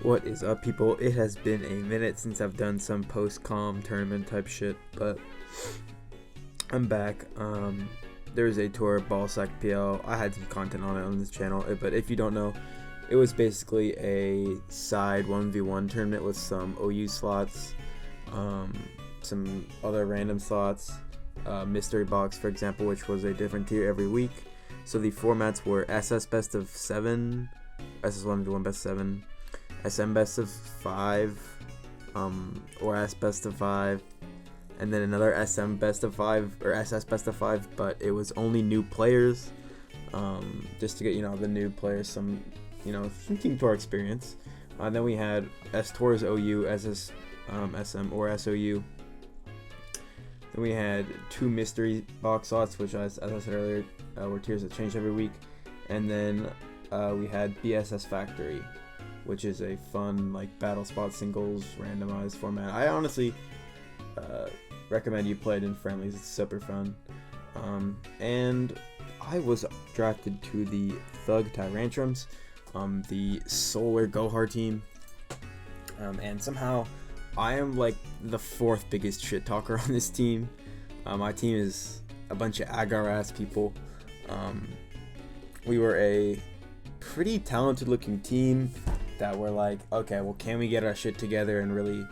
What is up, people? It has been a minute since I've done some post-com tournament type shit, but I'm back. There's a tour of Ballsack PL. I had some content on it on this channel, but if you don't know, it was basically a side 1v1 tournament with some OU slots, some other random slots, mystery box, for example, which was a different tier every week. So the formats were SS best of 7, SS 1v1 best 7, SM best of 5, Oras best of 5, and then another SM best of 5 or SS best of 5, but it was only new players, just to get the new players some team tour experience. Then we had S Tours OU, SS SM or SOU. Then we had 2 mystery box slots, which as I said earlier were tiers that change every week, and then we had BSS Factory, which is a fun battle spot singles randomized format. I honestly recommend you play it in friendlies. It's super fun. And I was drafted to the Thug Tyrantrums, the Solar Gohar team, and somehow I am the 4th biggest shit talker on this team. My team is a bunch of agar ass people. We were a pretty talented looking team that were okay, well, can we get our shit together and really,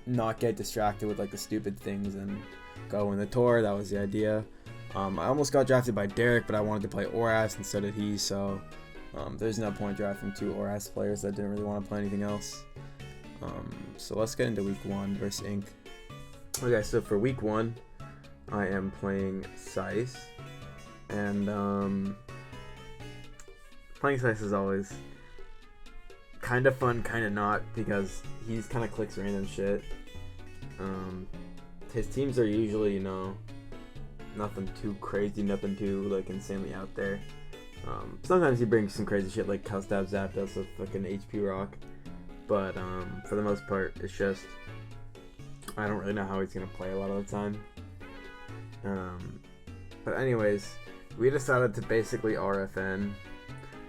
not get distracted with the stupid things and go in the tour. That was the idea. I almost got drafted by Derek, but I wanted to play Oras, and so did he, so there's no point drafting 2 Oras players that didn't really want to play anything else. So let's get into week 1 versus Inc. Okay, so for week 1, I am playing Sice, and playing Sice is always kind of fun, kind of not, because he's kind of clicks random shit. His teams are usually, nothing too crazy, nothing too insanely out there. Sometimes he brings some crazy shit like Custab Zapdos with fucking HP Rock, but for the most part, it's just I don't really know how he's gonna play a lot of the time. But anyways, we decided to basically RFN,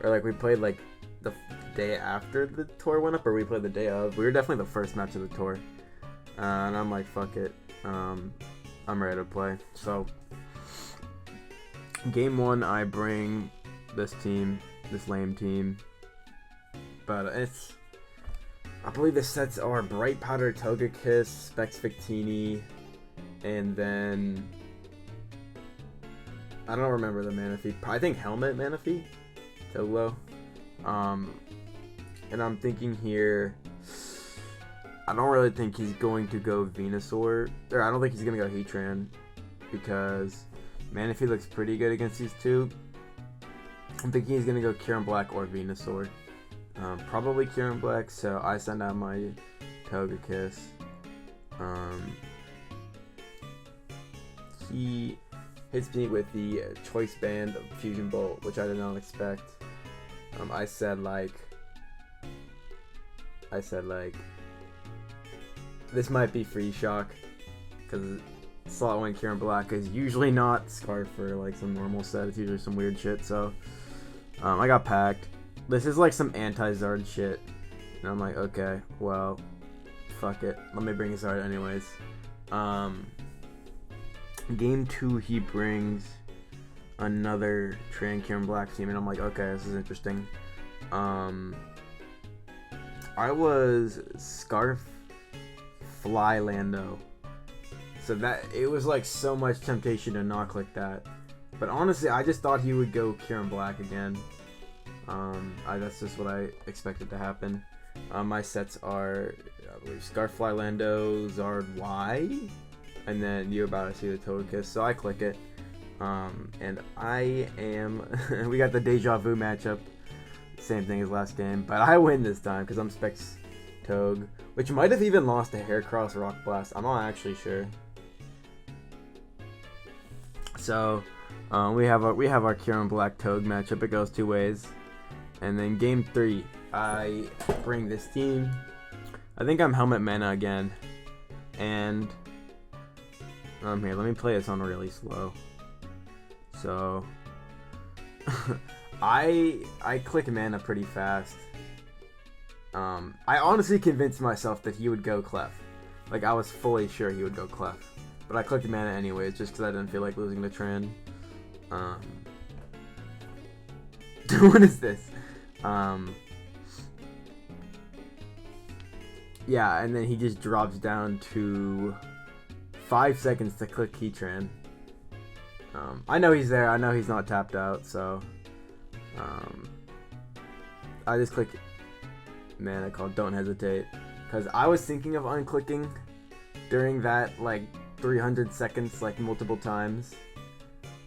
or we played the day after the tour went up, or we played the day of. We were definitely the first match of the tour, and I'm like, fuck it, I'm ready to play. So game 1, I bring this lame team, but I believe the sets are Bright Powder, Togekiss, Specs Victini, and then I don't remember the Manaphy. I think Helmet Manaphy, Toglo. And I'm thinking here, I don't really think he's going to go Venusaur, or I don't think he's going to go Heatran, because Manaphy looks pretty good against these two. I'm thinking he's going to go Kieran Black or Venusaur. Probably Kieran Black, so I send out my Togekiss. He hits me with the Choice Band of Fusion Bolt, which I did not expect. I said this might be Free Shock, because slot 1 Kieran Black is usually not Scarf for some normal set. It's usually some weird shit, so I got packed. This is some anti-Zard shit, and I'm like, okay, well, fuck it, let me bring Zard anyways. Game 2, he brings another Kieran Black team, and I'm like, okay, this is interesting. I was Scarf Fly Lando, so that it was so much temptation to not click that, but honestly I just thought he would go Kieran Black again. That's just what I expected to happen. My sets are, I believe, Scarf Fly Lando, Zard Y, and then you're about to see the Togekiss, so I click it. And I am we got the Deja Vu matchup, same thing as last game, but I win this time because I'm Specs Toge, which might have even lost to Heracross Rock Blast. I'm not actually sure. So we have our Kieran Black Toge matchup. It goes 2 ways, and then game 3, I bring this team. I think I'm Helmet Mana again, and here, let me play this on really slow. So I click mana pretty fast, I honestly convinced myself that he would go Clef. Like, I was fully sure he would go Clef. But I clicked Mana anyways, just because I didn't feel like losing to Tran. What is this? Yeah, and then he just drops down to 5 seconds to click Keytran. I know he's there. I know he's not tapped out, so I just click Mana called Don't Hesitate, because I was thinking of unclicking during that like 300 seconds, like multiple times,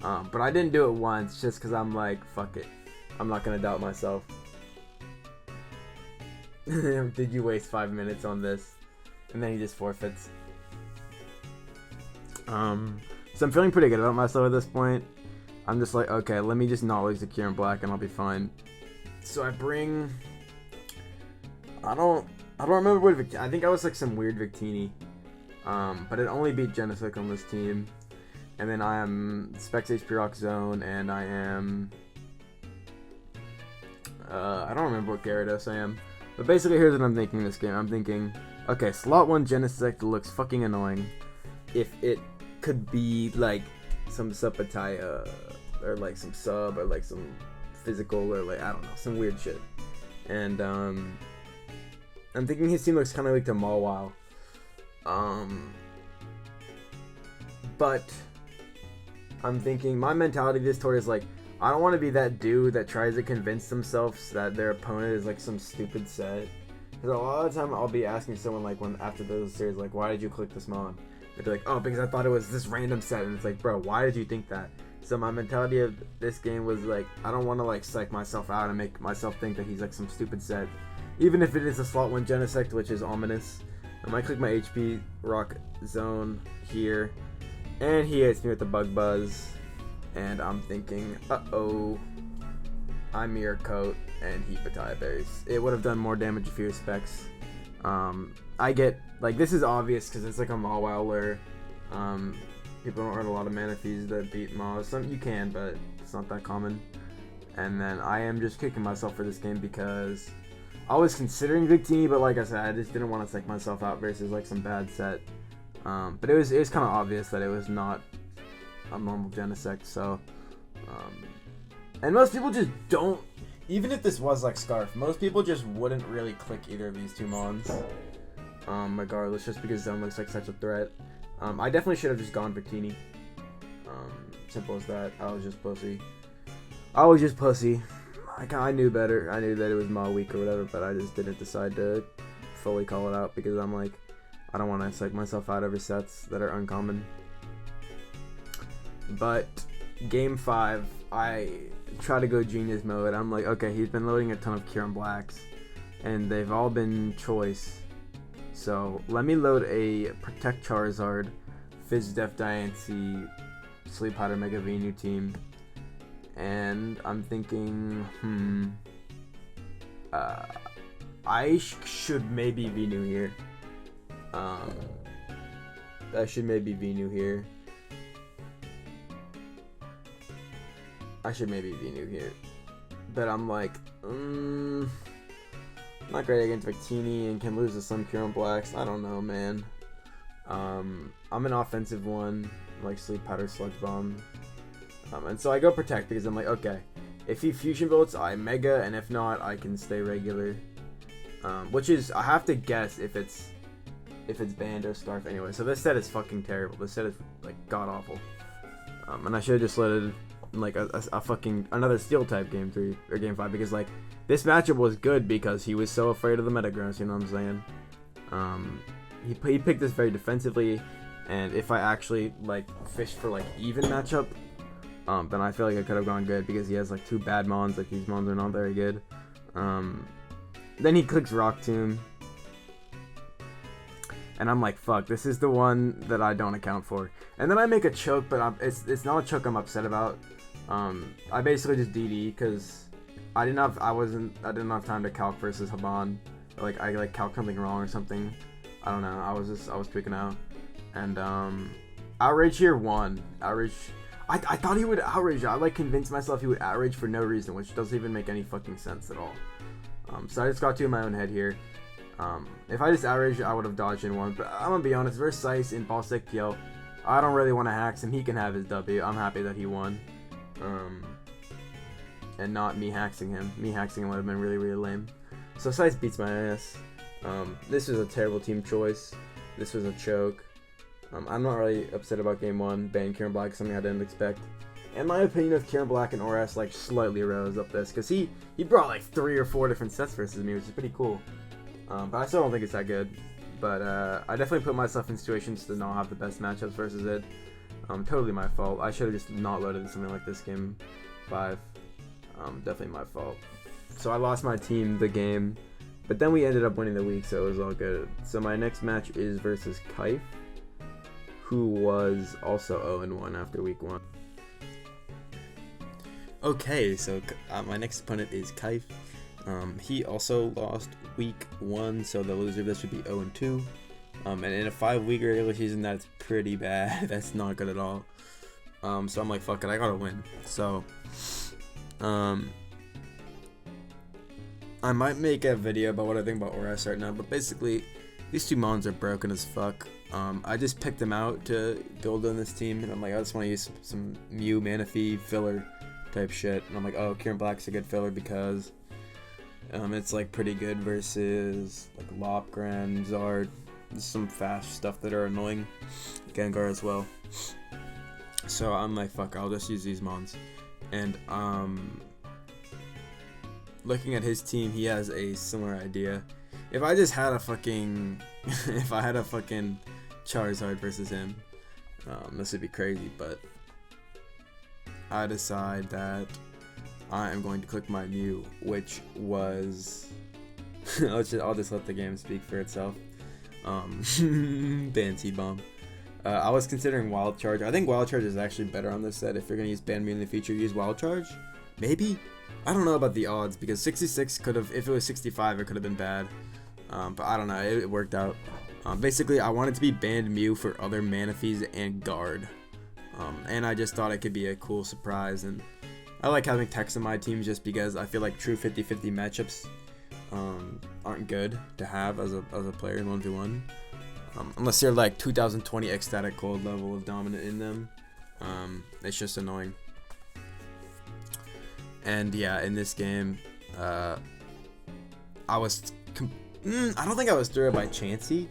but I didn't do it once just because I'm like, fuck it, I'm not gonna doubt myself. Did you waste 5 minutes on this? And then he just forfeits. So I'm feeling pretty good about myself at this point. I'm just like, okay, let me just not lose the Kieran Black and I'll be fine. So I bring, I don't remember what I think I was like some weird Victini. But it only beat Genesect on this team. And then I am Specs HP Rock Zone, and I am I don't remember what Gyarados I am. But basically here's what I'm thinking this game. I'm thinking, okay, slot 1 Genesect looks fucking annoying. If it could be like some Supataya or like some sub or like some physical or like I don't know, some weird shit. And I'm thinking his team looks kind of like the Mawile. But I'm thinking my mentality this tour is like, I don't want to be that dude that tries to convince themselves that their opponent is like some stupid set. Because a lot of the time I'll be asking someone like when after those series like, why did you click this mon? They'd be like, oh, because I thought it was this random set. And it's like, bro, why did you think that? So my mentality of this game was like, I don't want to like psych myself out and make myself think that he's like some stupid set. Even if it is a slot 1 Genesect, which is ominous. I might click my HP Rock Zone here. And he hits me with the Bug Buzz. And I'm thinking, uh-oh. I Mirror Coat and he Pataya Berries. It would have done more damage if he was Specs. I get, like, this is obvious because it's like a Mawile where people don't earn a lot of mana fees that beat Maw. Some you can, but it's not that common. And then I am just kicking myself for this game because I was considering Victini, but like I said, I just didn't want to psych myself out versus like some bad set. But it was kind of obvious that it was not a normal Genesect, so and most people just don't, even if this was like Scarf, most people just wouldn't really click either of these two mons, regardless, just because Zone looks like such a threat. I definitely should have just gone Victini. Simple as that. I was just pussy. I knew better. I knew that it was Maw weak or whatever, but I just didn't decide to fully call it out because I'm like, I don't want to psych myself out over sets that are uncommon. But game 5, I try to go genius mode. I'm like, okay, he's been loading a ton of Kieran Blacks, and they've all been choice. So let me load a Protect Charizard, Fizz Def Diancie, Sleep Powder Mega Venu team. And I'm thinking, I should maybe Venu here. I should maybe Venu here. But I'm like, not great against Victini and can lose to some Kieran Blacks. I don't know, man. I'm an offensive one, like Sleep Powder, Sludge Bomb. And so I go Protect because I'm like, okay, if he Fusion Bolts, I Mega, and if not, I can stay regular. Which is, I have to guess if it's Band or Scarf anyway. So this set is fucking terrible. This set is like god awful. And I should have just let it like a fucking another Steel type game 3 or game 5 because like this matchup was good because he was so afraid of the Metagross. You know what I'm saying? He picked this very defensively, and if I actually like fished for like even matchup. Then I feel like it could have gone good because he has like 2 bad mons. Like these mons are not very good. Then he clicks Rock Tomb, and I'm like, fuck, this is the one that I don't account for. And then I make a choke, but it's not a choke I'm upset about. I basically just DD because I didn't have time to calc versus Haban. Like I like calc something wrong or something. I don't know. I was tweaking out, and Outrage here won. Outrage. I thought he would Outrage. I like convinced myself he would Outrage for no reason, which doesn't even make any fucking sense at all. So I just got two in my own head here. If I just averaged, I would have dodged in one. But I'm gonna be honest, versus Sice in Ballsack PL, I don't really want to hax him. He can have his W. I'm happy that he won. And not me haxing him. Me haxing him would have been really, really lame. So Sice beats my ass. This was a terrible team choice. This was a choke. I'm not really upset about game one. Ban Kieran Black, something I didn't expect. And my opinion of Kieran Black and Oras like slightly rose up this, because he brought like 3 or 4 different sets versus me, which is pretty cool. But I still don't think it's that good. But I definitely put myself in situations to not have the best matchups versus it. Totally my fault. I should have just not loaded something like this game 5. Definitely my fault. So I lost my team the game, but then we ended up winning the week, so it was all good. So my next match is versus Kaif, who was also 0-1 after week 1. Okay, so my next opponent is Kaif. He also lost week 1, so the loser of this would be 0-2. And in a 5-week regular season, that's pretty bad. That's not good at all. So I'm like, fuck it, I gotta win. So, I might make a video about what I think about Oras right now, but basically, these two mons are broken as fuck. I just picked them out to build on this team, and I'm like, I just want to use some Mew, Manaphy, filler type shit. And I'm like, oh, Kieran Black's a good filler because it's like pretty good versus like Lopgren, Zard, some fast stuff that are annoying. Gengar as well. So I'm like, fuck, I'll just use these mons. And looking at his team, he has a similar idea. If I just had a fucking if I had a fucking Charizard versus him, this would be crazy, but I decide that I am going to click my Mew, which was I'll just let the game speak for itself. Ban T-Bomb. I was considering Wild Charge. I think Wild Charge is actually better on this set. If you're gonna use Ban Mew in the future, use Wild Charge. Maybe? I don't know about the odds, because 66 could have, if it was 65, it could have been bad. But I don't know, it worked out. Basically, I wanted to be banned Mew for other Manaphy's and Guard. And I just thought it could be a cool surprise. And I like having Tex in my team just because I feel like true 50-50 matchups aren't good to have as a player in 1v1. Unless you're like 2020 ecstatic cold level of dominant in them. It's just annoying. And yeah, in this game, I don't think I was 3-0 by Chansey.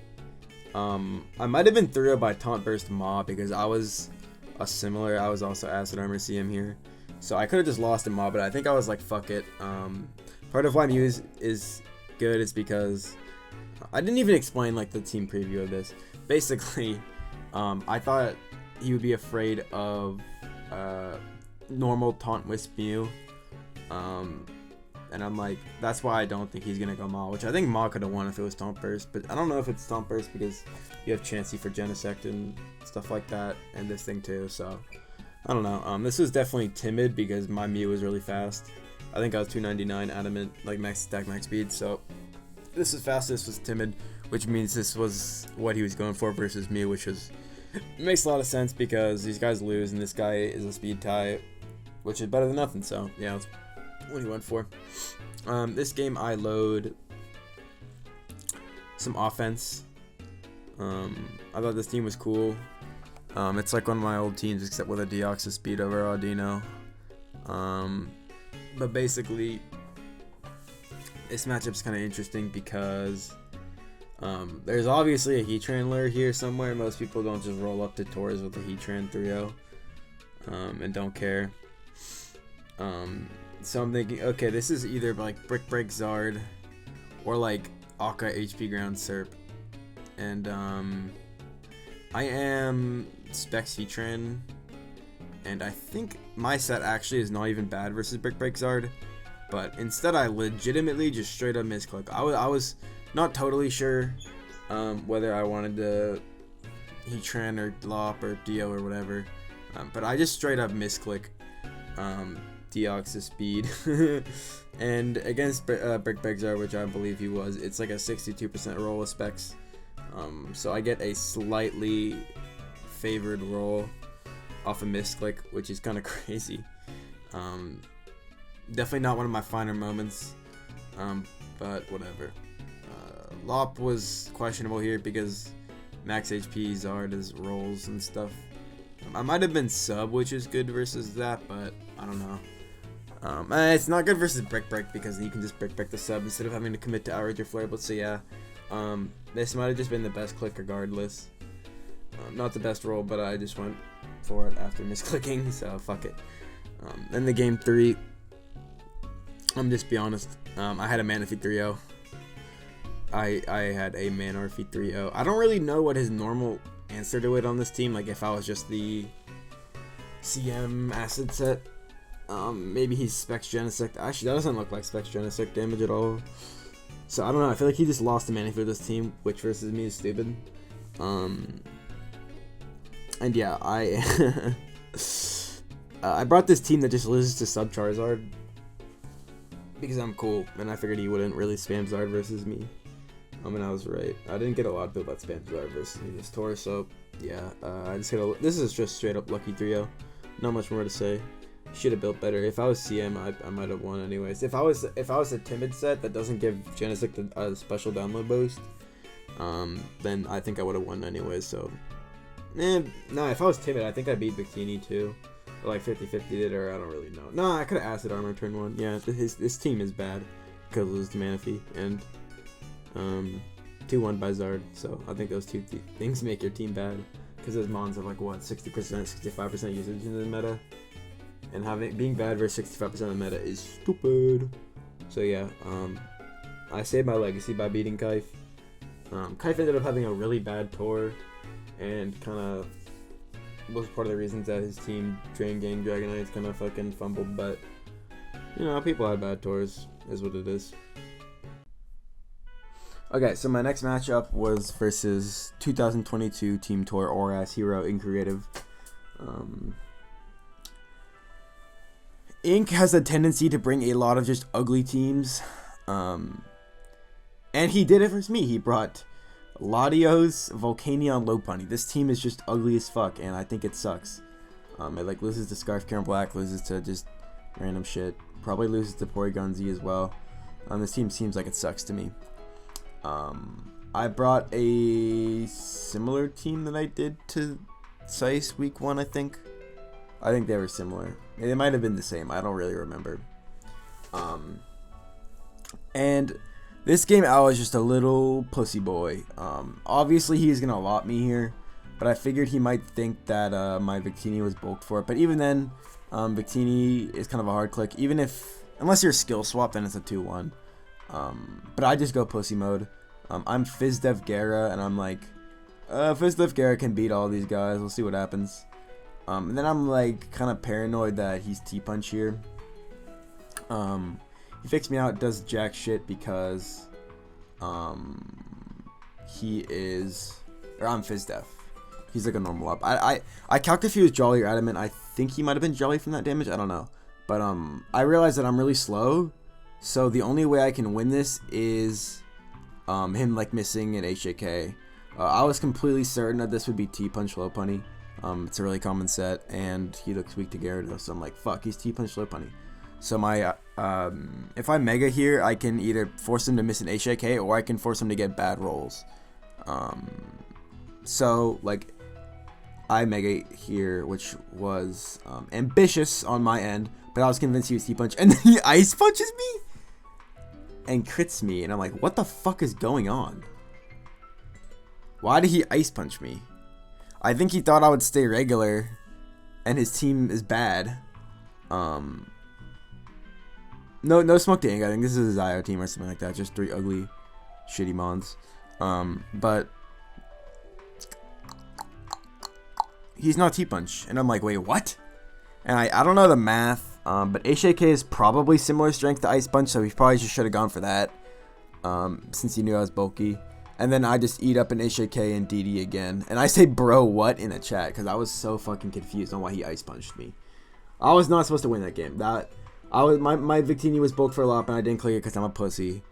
I might have been 3-0 by Taunt Burst Ma because I was I was also Acid Armor CM here. So I could have just lost in Ma, but I think I was like, fuck it. Part of why Mew is good is because I didn't even explain like the team preview of this. Basically, I thought he would be afraid of normal Taunt Wisp Mew. And I'm like, that's why I don't think he's gonna go Ma, which I think Ma could have won if it was Taunt Burst, but I don't know if it's Taunt Burst because you have Chansey for Genesect and stuff like that, and this thing too, so I don't know. This was definitely timid because my Mew was really fast. I think I was 299 adamant, like max attack, max speed, so this was fast, this was timid, which means this was what he was going for versus Mew, which was, makes a lot of sense because these guys lose and this guy is a speed type, which is better than nothing, so yeah, that's what he went for. This game I load some offense. I thought this team was cool. It's like one of my old teams except with a Deoxys speed over Audino. But basically this matchup's kind of interesting because there's obviously a Heatran lure here somewhere. Most people don't just roll up to Taurus with a Heatran 3-0 and don't care. So I'm thinking, okay, this is either like Brick Break Zard or like Akka HP Ground Serp. And I am Specs Heatran, and I think my set actually is not even bad versus Brick Break Zard, but instead I legitimately just straight up misclick. I was not totally sure whether I wanted to Heatran or Lop or Dio or whatever, but I just straight up misclick Deoxys speed. And against Brick Break Zard, which I believe he was, it's like a 62% roll with Specs. So I get a slightly favored roll off a misclick, which is kind of crazy. Definitely not one of my finer moments. but whatever. Lop was questionable here because max HP Zard is rolls and stuff. I might have been sub, which is good versus that, but I don't know. It's not good versus Brick because you can just Brick the sub instead of having to commit to outrage or flare. But so yeah, this might have just been the best click regardless. Not the best roll, but I just went for it after misclicking, so fuck it. Then the game 3, I'm just be honest, I had a Manaphy 3-0. I had a Manaphy 3-0. I don't really know what his normal answer to it on this team, like if I was just the CM acid set. Maybe he's Specs Genesect. Actually, that doesn't look like Specs Genesect damage at all. So I don't know, I feel like he just lost to Manaphy for this team, which versus me is stupid. And yeah, I I brought this team that just loses to sub Charizard because I'm cool, and I figured he wouldn't really spam Zard versus me. And I was right. I didn't get a lot of build about spam Zard versus me this tour, so yeah, I just hit a. This is just straight up lucky 3-0. Not much more to say. Should have built better. If I was CM, I might have won anyways. If I was a timid set that doesn't give Genesect a special download boost, then I think I would have won anyways. So. No, if I was timid, I think I beat Bikini too. Or like 50-50 did, or I don't really know. No, I could have Acid Armor turn 1. Yeah, this team is bad. Could lose to Manaphy. And 2-1 by Zard. So I think those two things make your team bad. Because those Mons have like what, 60%, 65% usage in the meta. And being bad versus 65% of the meta is stupid. So yeah, I saved my legacy by beating Kaif. Kaif ended up having a really bad tour. And kind of was part of the reasons that his team, Drain Gang Dragonites, kind of fucking fumbled. But, you know, people have bad tours, is what it is. Okay, so my next matchup was versus 2022 Team Tour Oras Hero in Creative. Inc. has a tendency to bring a lot of just ugly teams. And he did it versus me. He brought Latios, Volcanion, Lopunny. This team is just ugly as fuck, and I think it sucks. It like loses to Scarf Karen Black, loses to just random shit. Probably loses to Porygon Z as well. This team seems like it sucks to me. I brought a similar team that I did to Sice week 1, I think. I think they were similar. They might have been the same. I don't really remember. And this game, I was just a little pussy boy. Obviously, he's going to lot me here, but I figured he might think that my Victini was bulked for it. But even then, Victini is kind of a hard click. Unless you're skill swap, then it's a 2-1. But I just go pussy mode. I'm Fizdev Gara, and I'm like, Fizdev Gara can beat all these guys. We'll see what happens. And then I'm like kind of paranoid that he's T-Punch here. He fakes me out, does jack shit because he is, or I'm Fizdev. He's like a normal up. I calculated if he was Jolly or Adamant. I think he might have been Jolly from that damage. I don't know. But I realized that I'm really slow. So the only way I can win this is him like missing an HJK. I was completely certain that this would be T-Punch Lopunny. It's a really common set, and he looks weak to Gyarados, so I'm like, fuck, he's T-Punch Lopunny. So my, if I Mega here, I can either force him to miss an HJK, or I can force him to get bad rolls. So, like, I Mega here, which was ambitious on my end, but I was convinced he was T-Punch, and then he Ice Punches me? And crits me, and I'm like, what the fuck is going on? Why did he Ice Punch me? I think he thought I would stay regular, and his team is bad. No smoke to ink. I think this is his IO team or something like that. Just 3 ugly, shitty mons. But he's not T-Punch, and I'm like, wait, what? And I don't know the math. But HJK is probably similar strength to Ice Punch, so he probably just should have gone for that. Since he knew I was bulky. And then I just eat up an HJK and DD again. And I say, bro, what? In the chat. Because I was so fucking confused on why he Ice Punched me. I was not supposed to win that game. My Victini was bulked for a lot, and I didn't click it because I'm a pussy.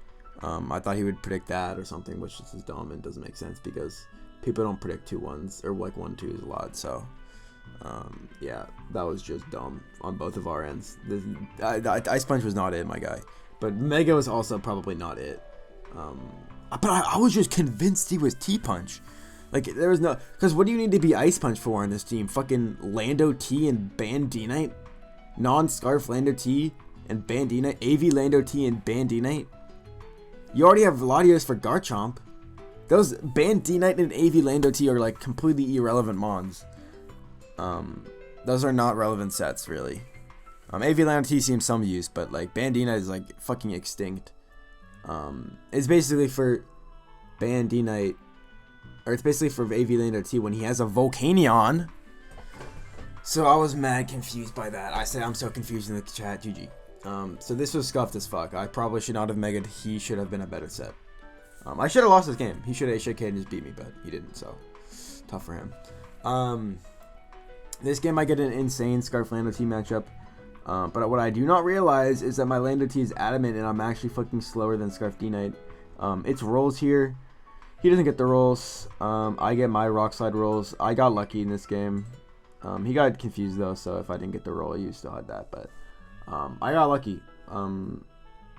I thought he would predict that or something, which is dumb and doesn't make sense. Because people don't predict 2-1s. Or like 1-2s a lot, so... yeah, that was just dumb on both of our ends. The Ice Punch was not it, my guy. But Mega was also probably not it. But I was just convinced he was T-Punch. Like, there was no... Because what do you need to be Ice Punch for on this team? Fucking Lando T and Bandinite? Non-Scarf Lando T and Bandinite? AV Lando T and Bandinite? You already have Latios for Garchomp. Those Bandinite and AV Lando T are, like, completely irrelevant mons. Those are not relevant sets, really. AV Lando T seems some use, but, like, Bandinite is, like, fucking extinct. It's basically for Bandinite... Or it's basically for AV Lando T when he has a Volcanion. So I was mad confused by that. I said I'm so confused in the chat, GG. So this was scuffed as fuck. I probably should not have megaed. He should have been a better set. I should have lost this game. He should have HJK'd and just beat me, but he didn't, so tough for him. This game I get an insane Scarf Lando T matchup. But what I do not realize is that my Lando T is adamant and I'm actually fucking slower than Scarf D-Knight. It's rolls here. He doesn't get the rolls. I get my Rock Slide rolls. I got lucky in this game. He got confused though, so if I didn't get the roll, you still had that. But I got lucky.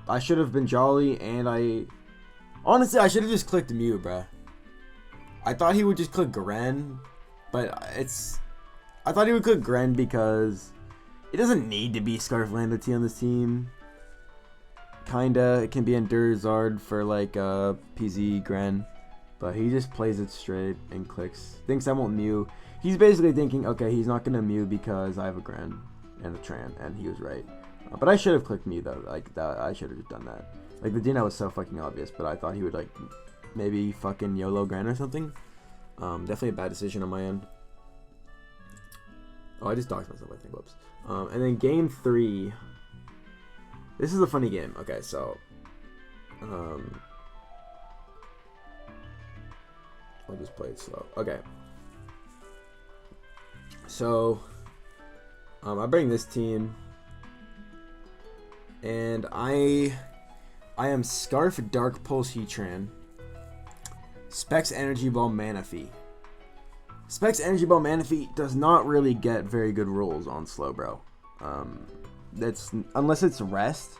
I should have been Jolly, and honestly, I should have just clicked Mew, bruh. I thought he would just click Gren, but I thought he would click Gren because it doesn't need to be Scarf Lando T on this team. Kinda, it can be Endurzard for like PZ Gren. But he just plays it straight and clicks. Thinks I won't Mew. He's basically thinking, okay, he's not gonna Mew because I have a Gren and a Tran, and he was right. But I should have clicked Mew though. Like that, I should have just done that. Like the Dino was so fucking obvious, but I thought he would like maybe fucking YOLO Gren or something. Definitely a bad decision on my end. Oh, I just doxed myself, I think. Whoops. And then game 3. This is a funny game. Okay, so I'll just play it slow. Okay. So, I bring this team, and I am Scarf Dark Pulse Heatran, Specs Energy Ball Manaphy. Specs Energy Ball Manaphy does not really get very good rolls on Slowbro. That's unless it's Rest.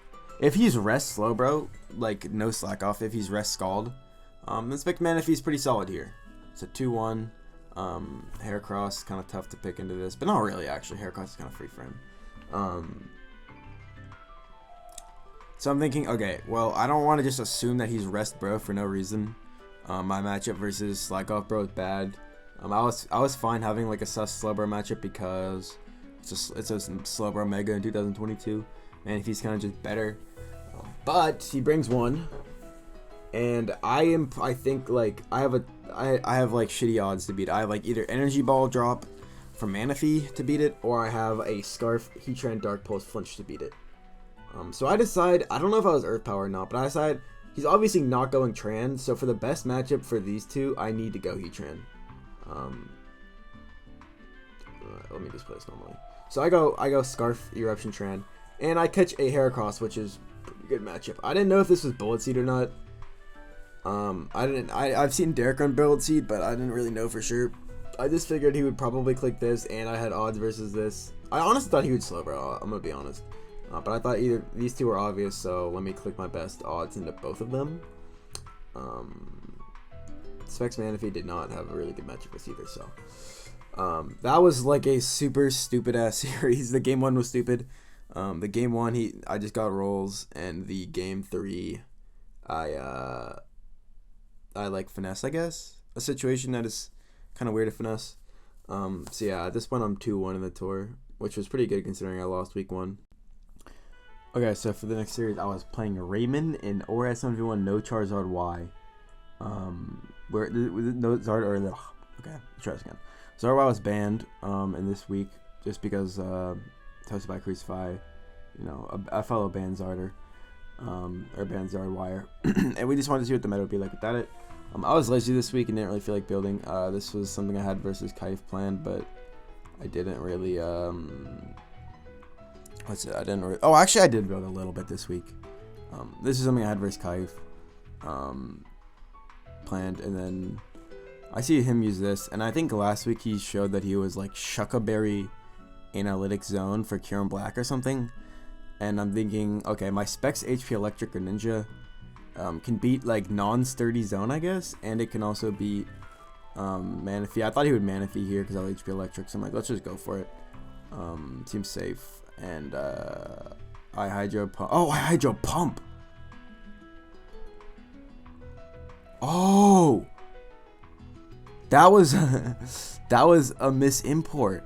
If he's Rest Slowbro, like no slack off. If he's Rest Scald. Then Spec Manaphy is pretty solid here. It's a 2-1. Heracross kind of tough to pick into this, but not really actually. Heracross is kind of free for him. So I'm thinking, okay, well, I don't want to just assume that he's Rest Bro for no reason. My matchup versus Slack Off Bro is bad. I was fine having like a sus Slowbro matchup because it's a Slowbro Mega in 2022, and if he's kind of just better. But he brings one. And I think like I have like shitty odds to beat it. I have like either Energy Ball drop from Manaphy to beat it, or I have a Scarf Heatran Dark Pulse Flinch to beat it. So I decide, I don't know if I was Earth Power or not, but I decide he's obviously not going Tran, so for the best matchup for these two, I need to go Heatran. Let me just play this normally. So I go Scarf Eruption Tran, and I catch a Heracross, which is a pretty good matchup. I didn't know if this was Bullet Seed or not. I've seen Derek run Bullet Seed, but I didn't really know for sure. I just figured he would probably click this, and I had odds versus this. I honestly thought he would slow, bro. I'm gonna be honest. But I thought either these two were obvious, so let me click my best odds into both of them. Specs Manaphy did not have a really good matchup with either, so that was like a super stupid ass series. The game 1 was stupid. The game 1 I just got rolls, and the game 3 I like finesse, I guess. A situation that is kind of weird to finesse. So yeah, at this point I'm 2-1 in the tour, which was pretty good considering I lost week 1. Okay, so for the next series, I was playing Raymond in Oras 1v1 No Charizard Y. Where no Zard or the okay, try this again. Zard was banned in this week just because Toasted by Crucify, you know, a fellow banned Zarder, or banned Zard Wire, and we just wanted to see what the meta would be like without it. I was lazy this week and didn't really feel like building. This was something I had versus Kaif planned, but I didn't really. I didn't really. Oh, actually, I did build a little bit this week. This is something I had versus Kaif planned, and then I see him use this, and I think last week he showed that he was like Shuckaberry Analytic Zone for Kieran Black or something. and I'm thinking, okay, my specs HP Electric or Ninja can beat like non-sturdy zone, I guess, and it can also beat Manaphy. I thought he would Manaphy here because I have HP Electric, so I'm like, let's just go for it. Seems safe, and I Hydro Pump. Oh, I Hydro Pump! Oh! That was that was a misimport.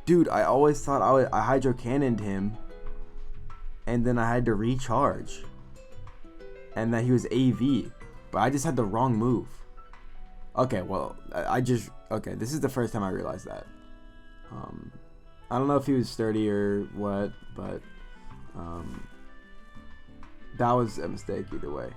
Dude, I always thought I Hydro Cannoned him, and then I had to recharge, and that he was AV, but I just had the wrong move. Okay, well, okay, this is the first time I realized that. I don't know if he was sturdy or what, but that was a mistake either way.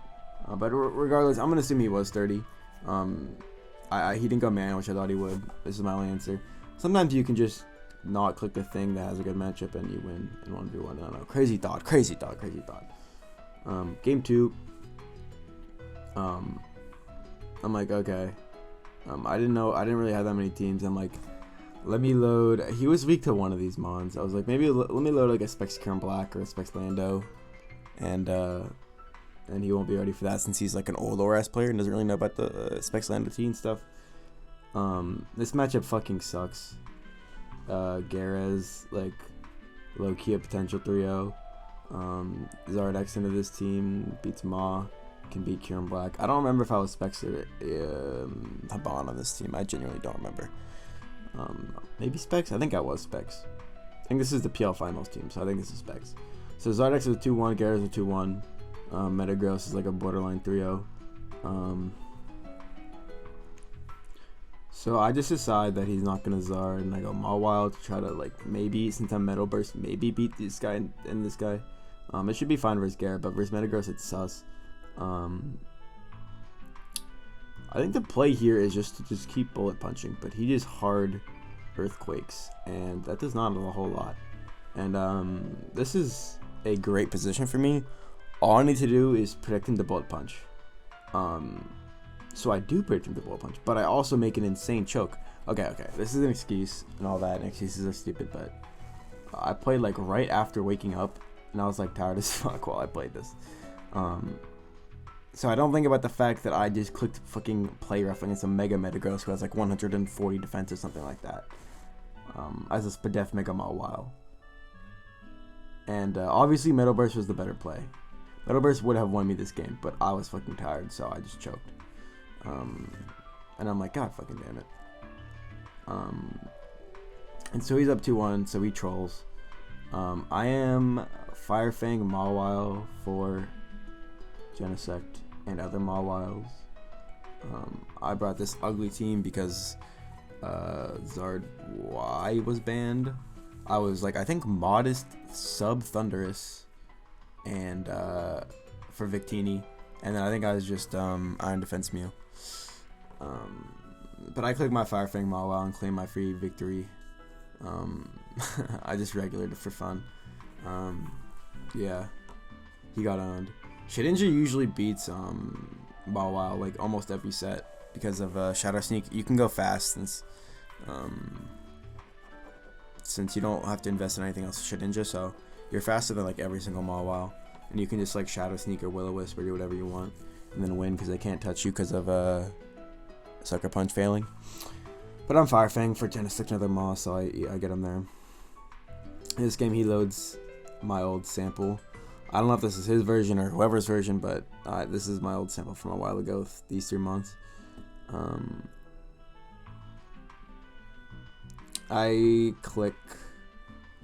But regardless, I'm gonna assume he was sturdy. He didn't go man, which I thought he would. This is my only answer. Sometimes you can just not click the thing that has a good matchup and you win in 1v1. I don't know. Crazy thought. Game 2. I'm like, okay. I didn't really have that many teams. I'm like, let me load. He was weak to one of these mons. I was like, maybe let me load like a Specs Kieran Black or a Specs Lando, and he won't be ready for that since he's like an old Oras player and doesn't really know about the Specs Lando T and stuff. This matchup fucking sucks. Garez, like, low-key a potential 3-0. Zardex into this team, beats Ma, can beat Kieran Black. I don't remember if I was Specs or Haban on this team. I genuinely don't remember. Maybe Specs? I think I was Specs. I think this is the PL Finals team, so I think this is Specs. So Zardex is a 2-1, Garez is a 2-1. Metagross is like a borderline 3-0. So I just decide that he's not gonna Zard, and I go Mawile to try to, like, maybe, since I'm Metal Burst, maybe beat this guy and this guy. It should be fine versus Garrett, but versus Metagross it's sus. I think the play here is just to keep bullet punching, but he just hard earthquakes, and that does not do a whole lot. And this is a great position for me. All I need to do is predict him to bullet punch. So I do predict him to bullet punch, but I also make an insane choke. Okay, this is an excuse and all that, and excuses are stupid, but I played like right after waking up, and I was like tired as fuck while I played this. So I don't think about the fact that I just clicked fucking play rough against a Mega Metagross who has like 140 defense or something like that. As a Spadef Mega Mawile. And obviously Metal Burst was the better play. Metal Burst would have won me this game, but I was fucking tired, so I just choked. And I'm like, God fucking damn it. And so he's up 2-1, so he trolls. I am Firefang Mawile for Genesect and other Mawiles. I brought this ugly team because Zard Y was banned. I was like, I think Modest, Sub Thunderous, and for Victini, and then I think I was just Iron Defense Mew. But I clicked my Firefang Mawile and claimed my free victory. I just regulated for fun. Yeah, he got owned. Shedinja usually beats Mawile like almost every set because of Shadow Sneak. You can go fast since you don't have to invest in anything else with Shedinja, so you're faster than like every single Mawile, and you can just like Shadow Sneak or Will-O-Wisp or do whatever you want and then win because they can't touch you because of Sucker Punch failing. But I'm Firefang for Genesect another Maw, so I get him there. In this game he loads my old sample. I don't know if this is his version or whoever's version, but this is my old sample from a while ago with these 3 months. I click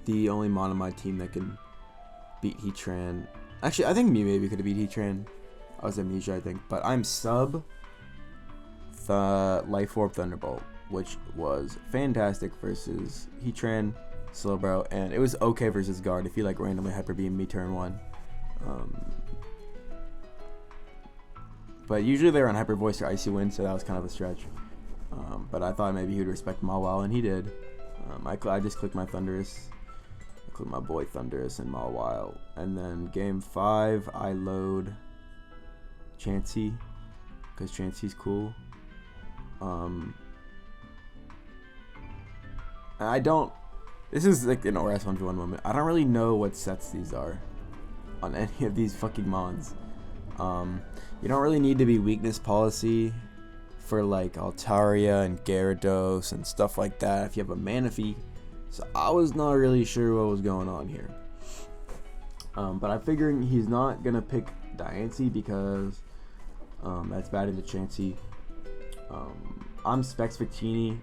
the only mon on my team that can beat Heatran. Actually, I think Mew maybe could have beat Heatran. I was Amnesia, I think. But I'm sub the Life Orb Thunderbolt, which was fantastic versus Heatran, Slowbro, and it was okay versus Guard if he like randomly Hyper Beam me turn 1. But usually they're on Hyper Voice or Icy Wind, so that was kind of a stretch. But I thought maybe he would respect Mawile, and he did. I just clicked my Thundurus. I clicked my boy Thundurus and Mawile. And then game 5, I load Chansey, because Chansey's cool. This is like an Oras 1v1 moment. I don't really know what sets these are on any of these fucking mons. You don't really need to be weakness policy for like Altaria and Gyarados and stuff like that if you have a Manaphy. So I was not really sure what was going on here. But I figured he's not going to pick Diancie because that's bad in the Chansey. I'm Specs Victini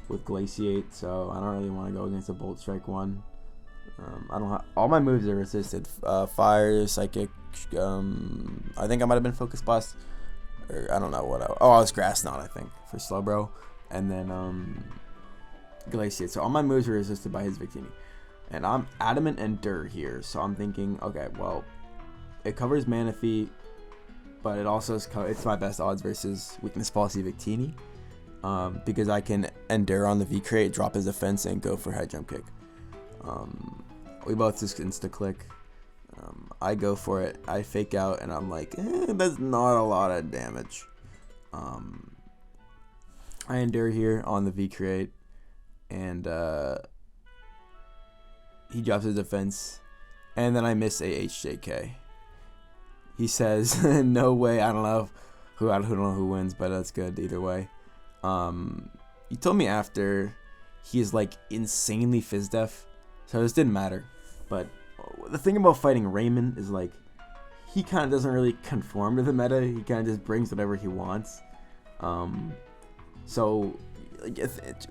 with Glaciate, so I don't really want to go against a Bolt Strike one. I don't have all my moves are resisted. Fire, Psychic. I think I might have been Focus Blast, or I don't know what. I was Grass Knot, I think, for Slowbro, and then Glaciate. So all my moves are resisted by his Victini, and I'm Adamant Enter here. So I'm thinking, okay, well, it covers Manaphy, but it also is it's my best odds versus Weakness Policy Victini, because I can Endure on the V-Crate, drop his defense, and go for High Jump Kick. We both just insta-click. I go for it. I fake out, and I'm like, that's not a lot of damage. I Endure here on the V-Crate, and he drops his defense, and then I miss a HJK. He says, no way. I don't know who wins, but that's good either way. He told me after he is like insanely Fizdef, so this didn't matter. But the thing about fighting Raymond is like he kind of doesn't really conform to the meta. He kind of just brings whatever he wants. So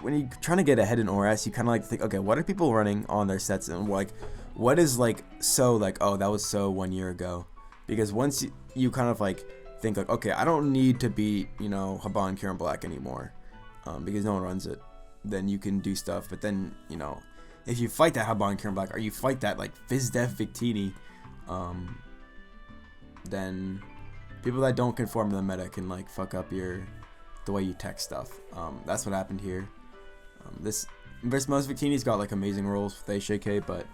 when you're trying to get ahead in Oras, you kind of like think, okay, what are people running on their sets, and like what is like so like, oh, that was so 1 year ago. Because once you kind of like think like, okay, I don't need to beat, Haban Kieran Black anymore, because no one runs it, then you can do stuff. But then, if you fight that Haban Kieran Black, or you fight that like Fizdef Victini, then people that don't conform to the meta can like fuck up the way you tech stuff. That's what happened here. This most Victini's got like amazing rolls with HJK, but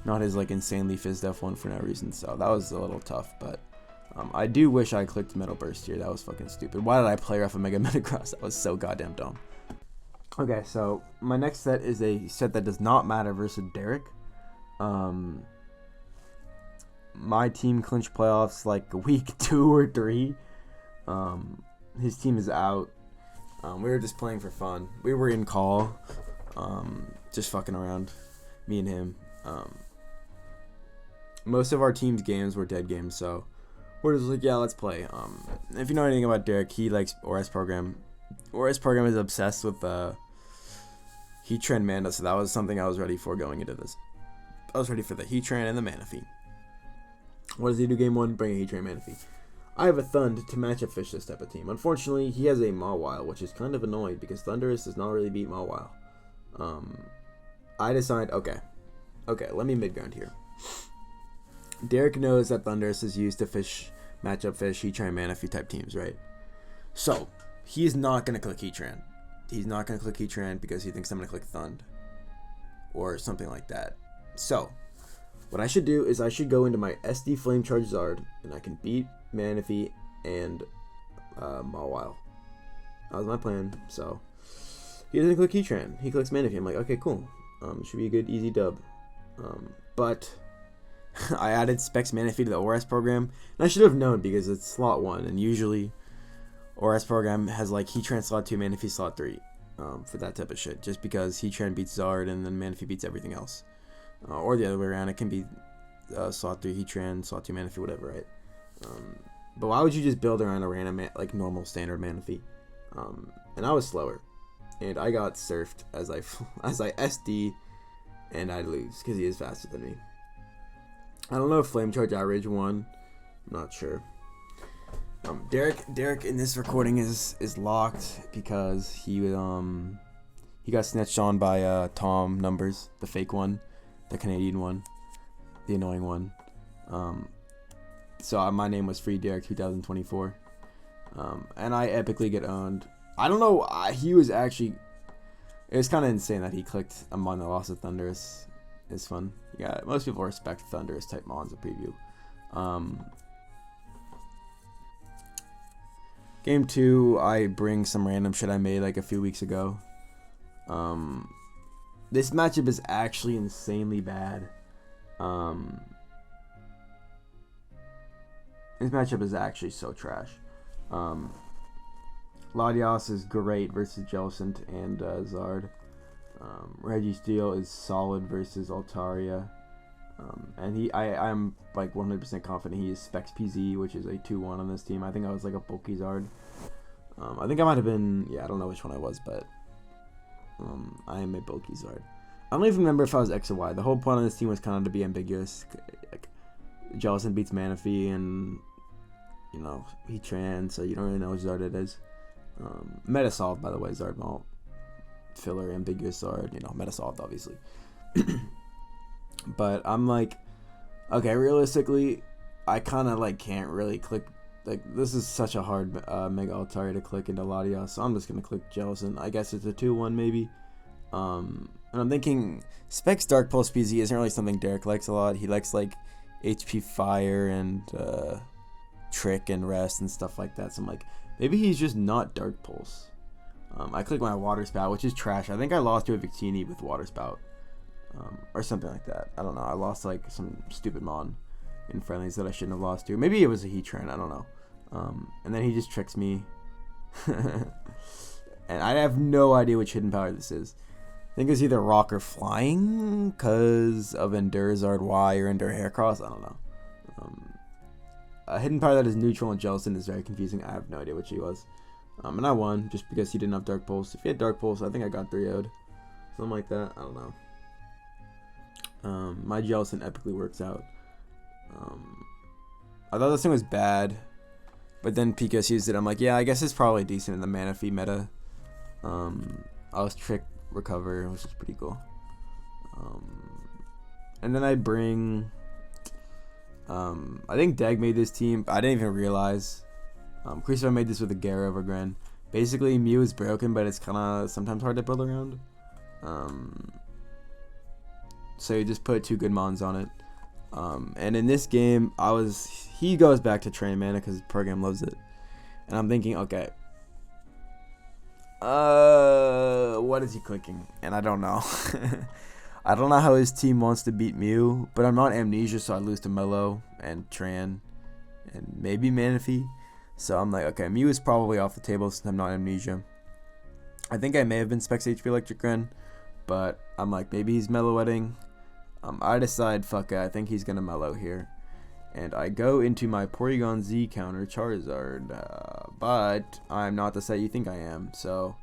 not his like insanely Fizdef one for no reason. So that was a little tough, but I do wish I clicked Metal Burst here. That was fucking stupid. Why did I play off of Mega Metacross? That was so goddamn dumb. Okay, so my next set is a set that does not matter versus Derek. My team clinched playoffs like week 2 or 3. His team is out. We were just playing for fun. We were in call, just fucking around, me and him. Most of our team's games were dead games, so we're just like, yeah, let's play. If you know anything about Derek, he likes Oras program. Oras program is obsessed with Heatran Manda, so that was something I was ready for going into this. I was ready for the Heatran and the Manaphy. What does he do game 1? Bring a Heatran Manaphy. I have a Thund to match a Fish this type of team. Unfortunately, he has a Mawile, which is kind of annoying because Thundurus does not really beat Mawile. I decide, okay, let me mid-ground here. Derek knows that Thundurus is used to match up Fish, Heatran, Manaphy type teams, right? So, he is not going to click Heatran. He's not going to click Heatran because he thinks I'm going to click Thund. Or something like that. So, what I should do is I should go into my SD Flame Charge Zard, and I can beat Manaphy and Mawile. That was my plan. So, he doesn't click Heatran. He clicks Manaphy. I'm like, okay, cool. Should be a good, easy dub. But I added Specs Manaphy to the Oras program, and I should have known because it's slot 1, and usually Oras program has like Heatran slot 2, Manaphy slot 3 for that type of shit, just because Heatran beats Zard and then Manaphy beats everything else. Or the other way around, it can be slot 3 Heatran, slot 2 Manaphy, whatever, right? But why would you just build around a random, like normal standard Manaphy? And I was slower, and I got surfed as I SD, and I'd lose because he is faster than me. I don't know if Flame Charge Outrage won. I'm not sure. Derek in this recording is locked because he got snitched on by Tom Numbers, the fake one, the Canadian one, the annoying one. So my name was Free Derek 2024, and I epically get owned. I don't know. He was actually. It was kind of insane that he clicked among the loss of Thundurus. It's fun. Yeah, most people respect Thundurus type mons in preview. Game 2, I bring some random shit I made like a few weeks ago. this matchup is actually insanely bad. This matchup is actually so trash. Latias is great versus Jellicent and Zard. Registeel is solid versus Altaria. And I'm like 100% confident he is Specs PZ, which is a 2-1 on this team. I think I was like a bulky Zard. I think I might have been, I don't know which one I was, but I am a bulky Zard. I don't even remember if I was X or Y. The whole point of this team was kind of to be ambiguous. Like, Jellicent beats Manaphy, and he trans, so you don't really know which Zard it is. Meta solved, by the way, Zard Malt. Filler, ambiguous Zard, meta solved, obviously. But I'm like, okay, realistically, I kind of like can't really click. Like, this is such a hard Mega Altaria to click into Latias, so I'm just gonna click Jellicent. I guess it's a 2-1 maybe. And I'm thinking Specs Dark Pulse PZ isn't really something Derek likes a lot. He likes like HP Fire and Trick and Rest and stuff like that. So I'm like, maybe he's just not Dark Pulse. I click my Water Spout, which is trash. I think I lost to a Victini with Water Spout. Or something like that. I don't know. I lost like some stupid Mon in friendlies that I shouldn't have lost to. Maybe it was a Heatran. I don't know. And then he just tricks me. And I have no idea which hidden power this is. I think it's either Rock or Flying because of Endure Zard Y or Endure Heracross. I don't know. A hidden power that is neutral and Jellicent is very confusing. I have no idea which he was. And I won just because he didn't have Dark Pulse. If he had Dark Pulse, I think I got 3-0'd. Something like that. I don't know. My Jellicent epically works out. I thought this thing was bad, but then Pika's used it. I'm like, yeah, I guess it's probably decent in the Manaphy meta. I was Trick Recover, which is pretty cool. And then I bring... I think Dag made this team. I didn't even realize. Crucifer made this with a Gyara over Gren. Basically, Mew is broken, but it's kind of sometimes hard to build around. So you just put 2 good Mons on it. And in this game, he goes back to Train Mana because the program loves it. And I'm thinking, okay, what is he clicking? And I don't know. I don't know how his team wants to beat Mew, but I'm not Amnesia, so I lose to Mellow and Tran and maybe Manaphy. So I'm like, okay, Mew is probably off the table since I'm not Amnesia. I think I may have been Specs HP Electric Gren, but I'm like, maybe he's Mellowetting. I decide, fuck it, I think he's gonna Mellow here. And I go into my Porygon Z counter Charizard, but I'm not the set you think I am, so...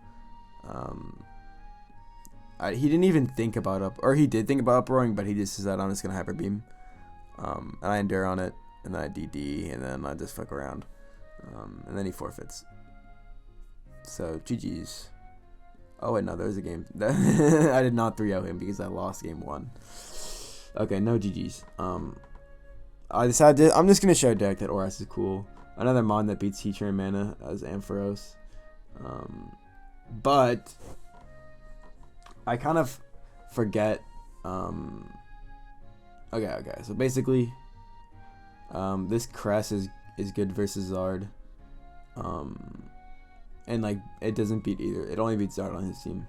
he didn't even think about or he did think about uproaring, but he just said, I'm just gonna Hyper Beam. And I Endure on it, and then I DD, and then I just fuck around. And then he forfeits. So, GG's. Oh wait, no, there was a game. I did not 3-0 him because I lost game 1. Okay, no GG's. I decided I'm just gonna show Derek that Oras is cool. Another Mon that beats Heatran Mana as Ampharos. But I kind of forget. Okay. So basically, this Cress is good versus Zard. And like it doesn't beat either. It only beats Zard on his team.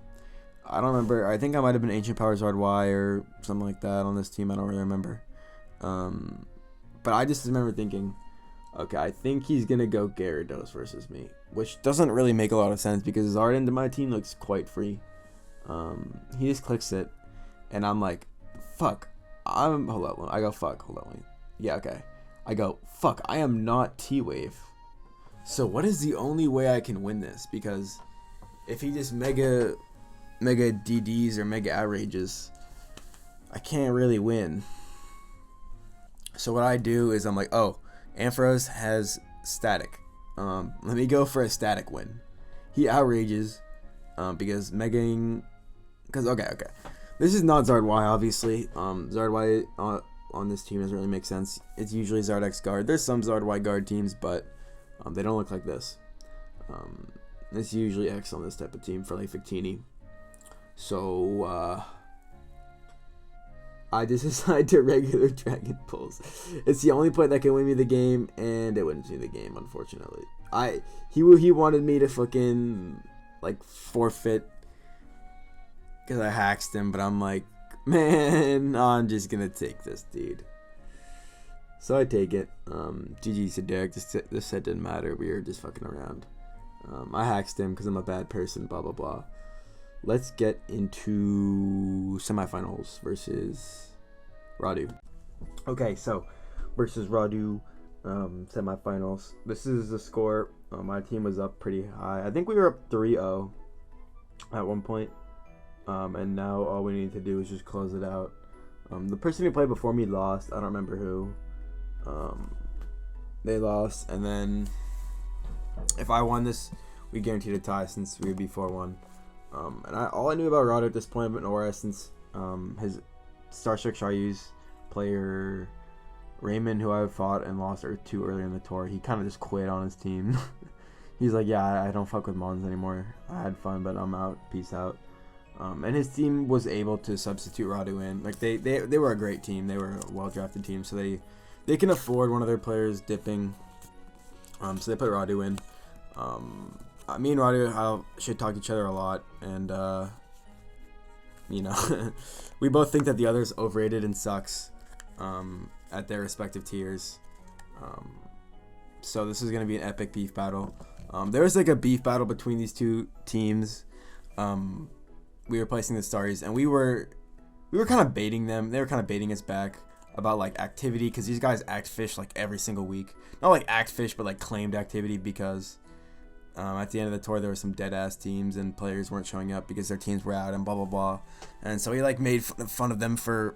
I don't remember. I think I might have been Ancient Power Zard Y or something like that on this team. I don't really remember. But I just remember thinking, okay, I think he's gonna go Gyarados versus me, which doesn't really make a lot of sense because Zard into my team looks quite free. He just clicks it, and I'm like, fuck. Hold on. I go fuck. Hold on. Yeah, okay. I go fuck. I am not T-Wave. So what is the only way I can win this? Because if he just mega DDs or mega outrages, I can't really win. So what I do is I'm like, oh, Ampharos has static. Let me go for a static win. He outrages because megaing. Because okay. This is not Zard Y, obviously. Zard Y on this team doesn't really make sense. It's usually Zard X guard. There's some Zard Y guard teams, but they don't look like this. It's usually X on this type of team for like Victini. So I just decided to regular Dragon Pulse. It's the only point that can win me the game, and it wins me the game, unfortunately. He wanted me to fucking like forfeit because I hacked him, but I'm like, man, I'm just gonna take this dude. So I take it. GG's to Derek. This set didn't matter. We were just fucking around. I hacked him because I'm a bad person. Blah blah blah. Let's get into semifinals versus Radu. Okay, so versus Radu, semifinals. This is the score. My team was up pretty high. I think we were up 3-0 at one point. And now all we need to do is just close it out. The person who played before me lost. I don't remember who. They lost, and then if I won this, we guaranteed a tie since we would be 4-1. And all I knew about Rado at this point, but Oras, since his Starstruck Sharyu's player Raymond, who I fought and lost too early in the tour, he kind of just quit on his team. He's like, yeah, I don't fuck with Mons anymore. I had fun, but I'm out. Peace out. And his team was able to substitute Radu in. Like they were a great team. They were a well drafted team, so they can afford one of their players dipping. So they put Radu in. Me and Radu should talk to each other a lot, and we both think that the other's overrated and sucks at their respective tiers. So this is gonna be an epic beef battle. There was like a beef battle between these two teams. We were placing the Stars, and we were kind of baiting them. They were kind of baiting us back about like activity, because these guys act fish like every single week. Not like act fish, but like claimed activity, because at the end of the tour there were some dead ass teams and players weren't showing up because their teams were out and blah blah blah. And so we like made fun of them for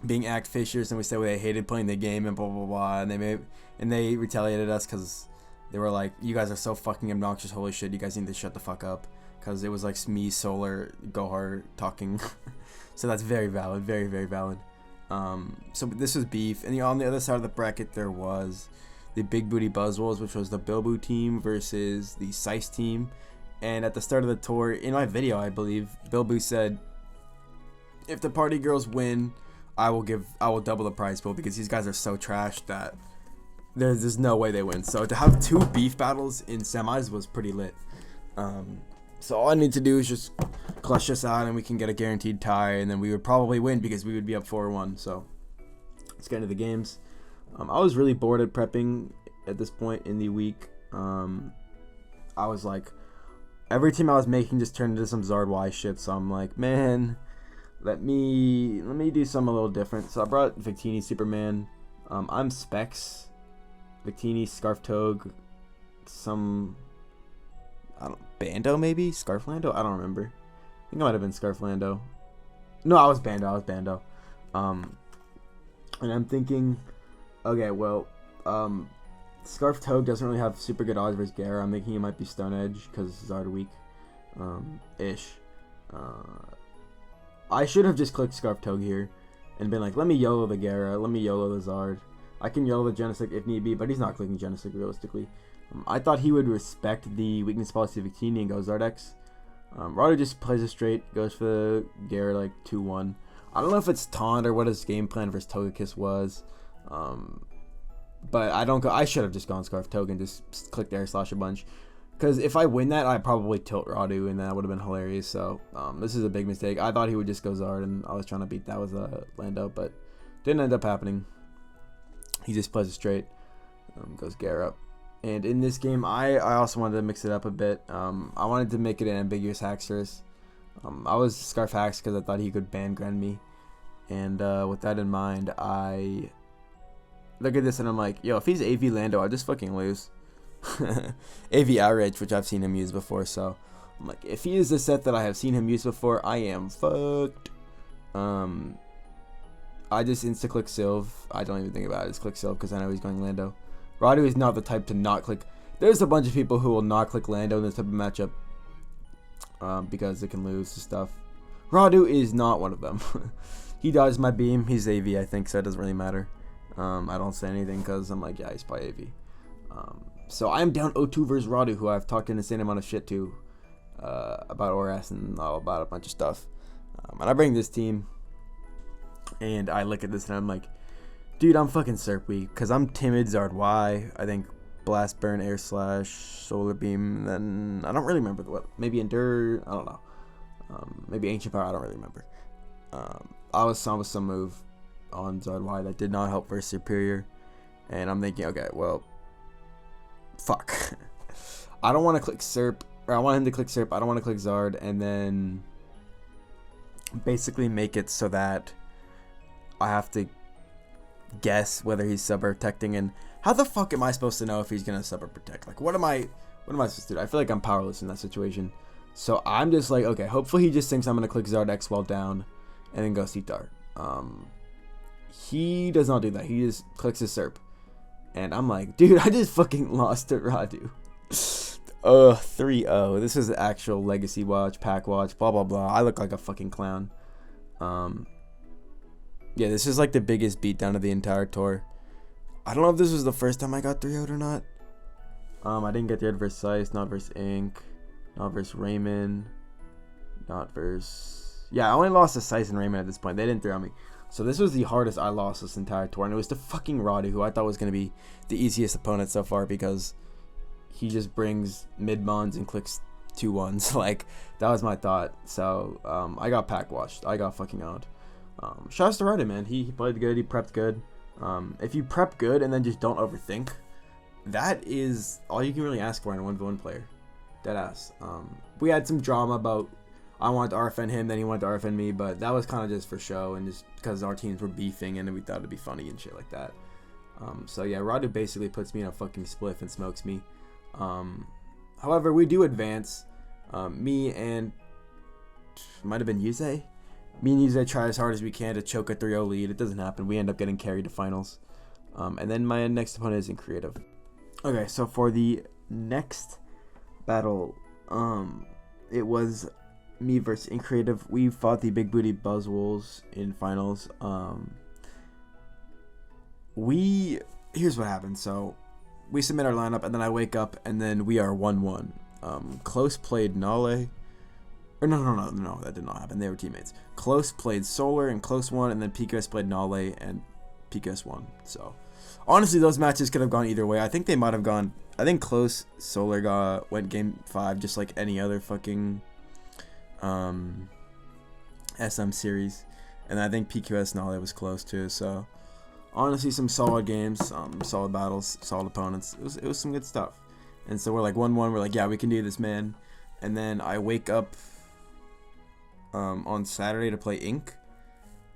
being act fishers, and we said they hated playing the game and blah blah blah. And they retaliated us because they were like, "You guys are so fucking obnoxious. Holy shit, you guys need to shut the fuck up." Because it was like me, Solar, Gohar talking. So that's very valid, very very valid. So this was beef, and on the other side of the bracket there was the Big Booty Buzzwolves, which was the Bilbu team versus the Sice team. And at the start of the tour, in my video, I believe Bilbu said, "If the party girls win, I will double the prize pool, because these guys are so trash that there's no way they win." So to have two beef battles in semis was pretty lit. So all I need to do is just clutch this out, and we can get a guaranteed tie, and then we would probably win because we would be up 4-1. So let's get into the games. I was really bored at prepping at this point in the week. I was like, every team I was making just turned into some Zard Y shit. So I'm like, man, let me do something a little different. So I brought Victini Superman. I'm Specs, Victini Scarf Togue, Bando maybe? Scarflando? I don't remember. I think I might have been Scarflando. No, I was Bando. And I'm thinking, okay, well, Scarf Togue doesn't really have super good odds versus Gara. I'm thinking he might be Stone Edge because Zard weak. Ish. I should have just clicked Scarf Togue here and been like, let me YOLO the Gara, let me YOLO the Zard. I can YOLO the Genesect if need be, but he's not clicking Genesect realistically. I thought he would respect the weakness policy of Victini and go Zardex. Rado just plays it straight, goes for the Gara like 2-1. I don't know if it's taunt or what his game plan versus Togekiss was. But I should have just gone Scarf Togue and just clicked Air Slash a bunch. Because if I win that, I'd probably tilt Radu, and that would have been hilarious. So this is a big mistake. I thought he would just go Zard, and I was trying to beat that with Lando, but didn't end up happening. He just plays it straight, goes Gara up. And in this game, I also wanted to mix it up a bit. I wanted to make it an ambiguous Haxorus. I was Scarf Hax because I thought he could ban Gren me. And with that in mind, I look at this and I'm like, yo, if he's AV Lando, I just fucking lose. AV Outrage, which I've seen him use before. So I'm like, if he is the set that I have seen him use before, I am fucked. I just insta-click Sylve. I don't even think about it. I just click Sylve because I know he's going Lando. Radu is not the type to not click. There's a bunch of people who will not click Lando in this type of matchup because they can lose stuff. Radu is not one of them. He dodges my beam. He's AV, I think, so it doesn't really matter. I don't say anything because I'm like, yeah, he's probably AV. So I'm down 0-2 versus Radu, who I've talked an insane amount of shit to about Oras and all about a bunch of stuff. And I bring this team, and I look at this and I'm like, dude, I'm fucking Serp weak because I'm Timid, Zard Y, I think Blast Burn, Air Slash, Solar Beam, then I don't really remember maybe Endure, I don't know. Maybe Ancient Power, I don't really remember. I was on with some move on Zard Y that did not help versus Superior. And I'm thinking, okay, well, fuck. I don't want to click Serp, or I want him to click Serp. I don't want to click Zard, and then basically make it so that I have to guess whether he's sub or protecting. And how the fuck am I supposed to know if he's gonna sub or protect? Like, what am I supposed to do? I feel like I'm powerless in that situation. So I'm just like, okay, hopefully he just thinks I'm gonna click Zard X while down, and then go Sitar. He does not do that. He just clicks his Serp. And I'm like, dude, I just fucking lost to Radu. 3-0. This is actual legacy watch, pack watch, blah, blah, blah. I look like a fucking clown. Yeah, this is like the biggest beatdown of the entire tour. I don't know if this was the first time I got 3-0'd or not. I didn't get 3-0'd versus Sice, not versus Ink, not versus Raymond, not versus... Yeah, I only lost to Sice and Raymond at this point. They didn't 3-0 me. So this was the hardest I lost this entire tour, and it was to fucking Radu, who I thought was going to be the easiest opponent so far because he just brings mid-mons and clicks 2-1s. Like, that was my thought. So, I got pack watched. I got fucking owned. Shouts to Radu, man. He played good. He prepped good. If you prep good and then just don't overthink, that is all you can really ask for in a 1v1 player. Deadass. We had some drama about... I wanted to RFN him, then he wanted to RFN me, but that was kind of just for show and just because our teams were beefing and we thought it'd be funny and shit like that. So yeah, Radu basically puts me in a fucking spliff and smokes me. However, we do advance. Me and... might have been Yuze? Me and Yuze try as hard as we can to choke a 3-0 lead. It doesn't happen. We end up getting carried to finals. And then my next opponent is in creative. Okay, so for the next battle, it was... me versus in creative. We fought the Big Booty Buzzwolves in finals. Here's what happened. So we submit our lineup and then I wake up and then we are 1-1. Close played Nale. Or no, that did not happen. They were teammates. Close played Solar and Close won, and then PQS played Nale and PQS won. So honestly, those matches could have gone either way. I think they might have gone. I think Close Solar went game 5 just like any other fucking SM series, and I think PQS Nale was close too. So honestly, some solid games, solid battles, solid opponents. It was some good stuff. And so we're like 1-1. We're like, yeah, we can do this, man. And then I wake up on Saturday to play Ink,